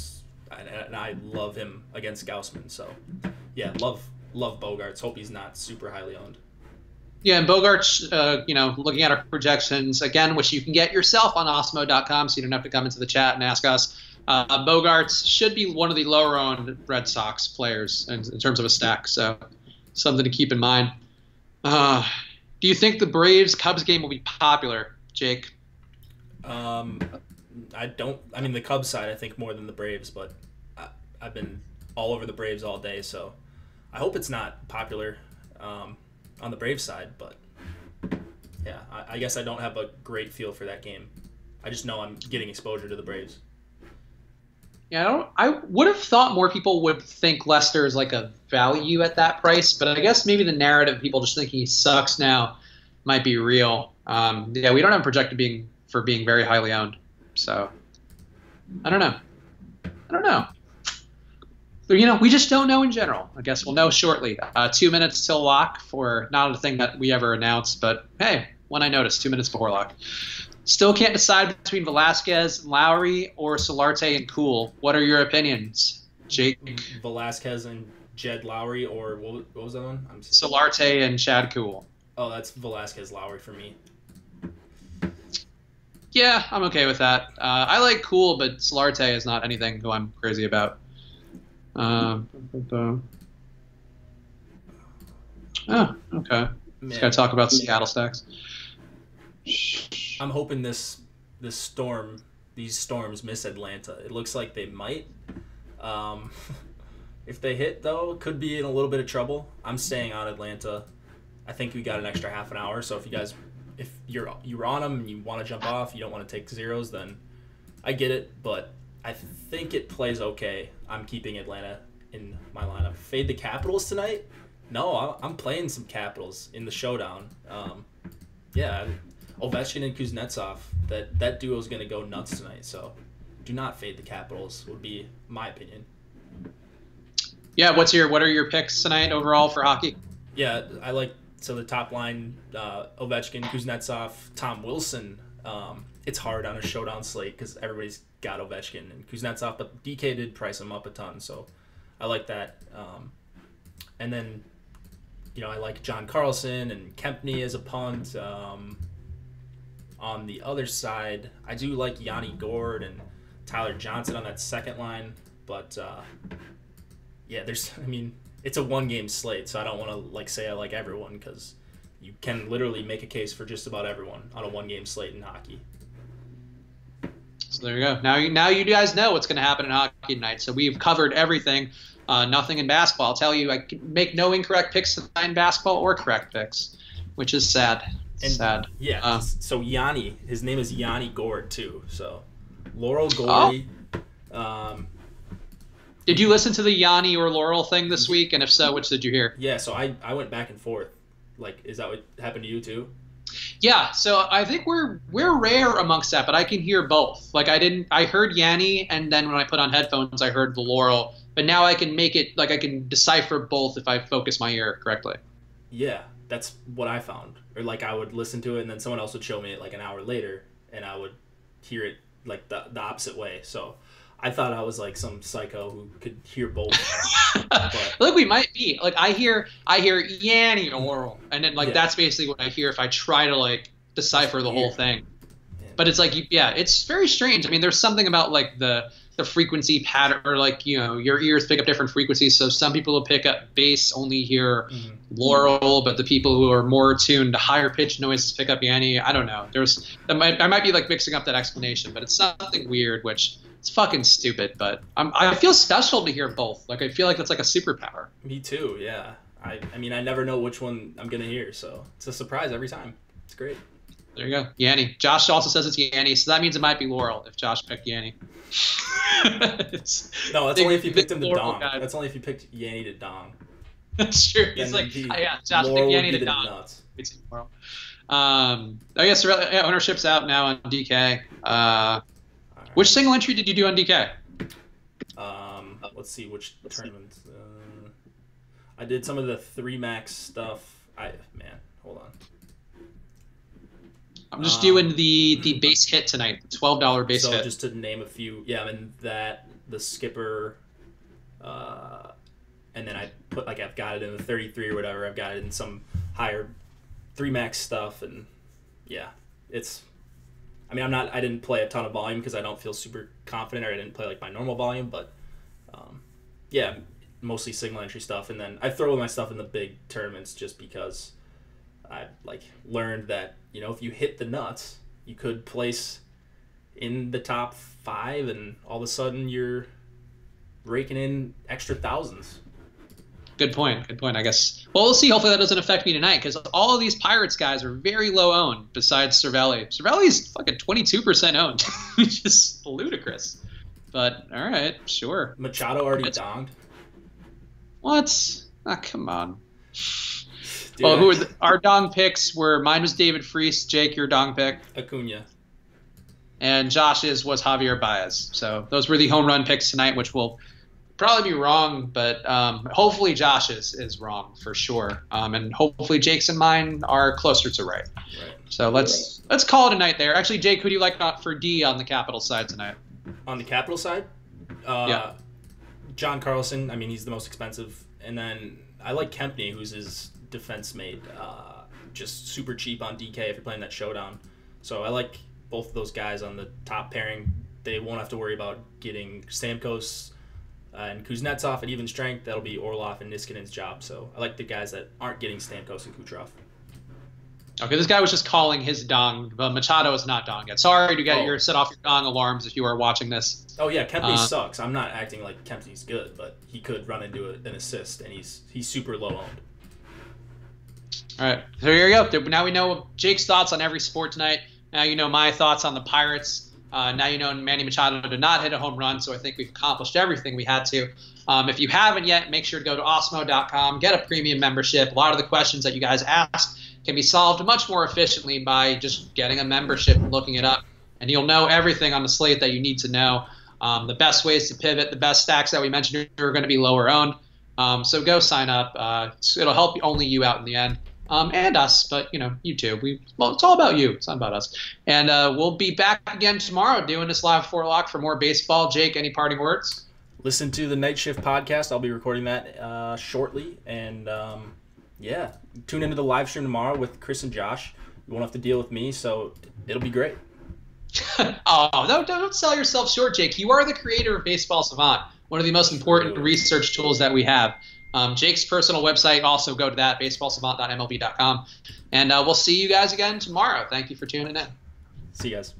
And I love him against Gaussman. So, yeah, love Bogarts. Hope he's not super highly owned. Yeah, and Bogarts, looking at our projections, again, which you can get yourself on Osmo.com, so you don't have to come into the chat and ask us. Bogarts should be one of the lower-owned Red Sox players in terms of a stack, so something to keep in mind. Do you think the Braves-Cubs game will be popular, Jake? I don't. I mean, the Cubs side, I think, more than the Braves, but I've been all over the Braves all day, so I hope it's not popular on the Braves side. But yeah, I guess I don't have a great feel for that game. I just know I'm getting exposure to the Braves. Yeah, I would have thought more people would think Lester is like a value at that price, but I guess maybe the narrative of people just thinking he sucks now might be real. We don't have projected being very highly owned. So, I don't know. We just don't know in general. I guess we'll know shortly. 2 minutes till lock for not a thing that we ever announced, but hey, when I noticed, 2 minutes before lock. Still can't decide between Velasquez and Lowry or Solarte and Cool. What are your opinions, Jake? Velasquez and Jed Lowry, or what was that one? Solarte and Chad Cool. Oh, that's Velasquez Lowry for me. Yeah, I'm okay with that. I like Cool, but Solarte is not anything who I'm crazy about. Oh, okay. Just gotta talk about Seattle stacks. I'm hoping these storms miss Atlanta. It looks like they might. Um, if they hit though, could be in a little bit of trouble. I'm staying on Atlanta. I think we got an extra half an hour. So if you're on them and you want to jump off, you don't want to take zeros, then I get it. But I think it plays okay. I'm keeping Atlanta in my lineup. Fade the Capitals tonight? No, I'm playing some Capitals in the showdown. Yeah, Ovechkin and Kuznetsov. That duo is going to go nuts tonight. So do not fade the Capitals, would be my opinion. Yeah, what are your picks tonight overall for hockey? Yeah, I like the top line, Ovechkin, Kuznetsov, Tom Wilson. It's hard on a showdown slate because everybody's got Ovechkin and Kuznetsov, but DK did price him up a ton, so I like that. And then, I like John Carlson and Kempney as a punt. On the other side, I do like Yanni Gord and Tyler Johnson on that second line, but yeah, it's a one-game slate, so I don't want to say I like everyone because you can literally make a case for just about everyone on a one-game slate in hockey. So there you go. Now you guys know what's going to happen in hockey tonight. So we've covered everything. Nothing in basketball. I'll tell you, I can make no incorrect picks tonight in basketball or correct picks, which is sad. Sad. Yeah. So Yanni, his name is Yanni Gord too. So Laurel Gordy. Oh. Did you listen to the Yanni or Laurel thing this week? And if so, which did you hear? Yeah. So I went back and forth. Is that what happened to you too? Yeah. So I think we're rare amongst that, but I can hear both. I heard Yanni, and then when I put on headphones, I heard the Laurel. But now I can make it I can decipher both if I focus my ear correctly. Yeah. That's what I found. Or I would listen to it and then someone else would show me it an hour later and I would hear it the opposite way. So I thought I was some psycho who could hear both. But, Look, we might be. I hear Yanni Oral, and then that's basically what I hear if I try to decipher the whole thing. Yeah. But it's it's very strange. I mean, there's something about the frequency pattern, or your ears pick up different frequencies. So some people will pick up bass, only hear Laurel, but the people who are more tuned to higher pitch noises pick up Yanni. I don't know. I might be mixing up that explanation, but it's something weird, which it's fucking stupid. But I feel special to hear both. I feel like that's a superpower. Me too. Yeah. I never know which one I'm gonna hear, so it's a surprise every time. It's great. There you go. Yanni. Josh also says it's Yanni, so that means it might be Laurel if Josh picked Yanni. That's only if you picked him to dong. Guy. That's only if you picked Yanni to dong. That's true. He's Josh picked Yanni to dong. I guess ownership's out now on DK. Right. Which single entry did you do on DK? Let's see which tournaments. I did some of the 3 max stuff. Hold on. I'm just doing the base hit tonight, the $12 base hit. So just to name a few, I'm in that, the skipper, and then I put I've got it in the 33 or whatever. I've got it in some higher 3 max stuff, and it's. I didn't play a ton of volume because I don't feel super confident, or I didn't play my normal volume, but mostly single entry stuff, and then I throw my stuff in the big tournaments just because I learned that if you hit the nuts, you could place in the top 5, and all of a sudden you're raking in extra thousands. Good point. I guess. Well, we'll see. Hopefully that doesn't affect me tonight, because all of these Pirates guys are very low owned. Besides Cervelli, Cervelli's fucking 22% owned, which is ludicrous. But all right, sure. Machado already donged. What? Come on. Dude, well, our dong picks were, mine was David Freese. Jake, your dong pick? Acuna. And Josh's was Javier Baez. So those were the home run picks tonight, which will probably be wrong, but hopefully Josh's is wrong for sure. And hopefully Jake's and mine are closer to right. So let's call it a night there. Actually, Jake, who do you like for D on the Capital side tonight? On the Capital side? Yeah. John Carlson. He's the most expensive. And then I like Kempney, who's his defense mate, just super cheap on DK if you're playing that showdown. So I like both of those guys on the top pairing. They won't have to worry about getting Stamkos and Kuznetsov at even strength. That'll be Orlov and Niskanen's job. So I like the guys that aren't getting Stamkos and Kucherov. Okay, this guy was just calling his dong, but Machado is not dong yet. Sorry to get your set off your dong alarms if you are watching this. Oh yeah, Kempney sucks. I'm not acting like Kempney's good, but he could run into an assist, and he's super low owned. All right, so here you go. Now we know Jake's thoughts on every sport tonight. Now you know my thoughts on the Pirates. Now you know Manny Machado did not hit a home run, so I think we've accomplished everything we had to. If you haven't yet, make sure to go to Osmo.com, get a premium membership. A lot of the questions that you guys ask can be solved much more efficiently by just getting a membership and looking it up. And you'll know everything on the slate that you need to know. The best ways to pivot, the best stacks that we mentioned are going to be lower owned. So go sign up. It'll help only you out in the end. And us, but you too. Well, it's all about you. It's not about us. And we'll be back again tomorrow doing this live 4 o'clock for more baseball. Jake, any parting words? Listen to the Night Shift podcast. I'll be recording that shortly. And yeah, tune into the live stream tomorrow with Chris and Josh. You won't have to deal with me, so it'll be great. Oh, don't sell yourself short, Jake. You are the creator of Baseball Savant, one of the most important research tools that we have. Jake's personal website, also go to that, baseballsavant.mlb.com. And we'll see you guys again tomorrow. Thank you for tuning in. See you guys.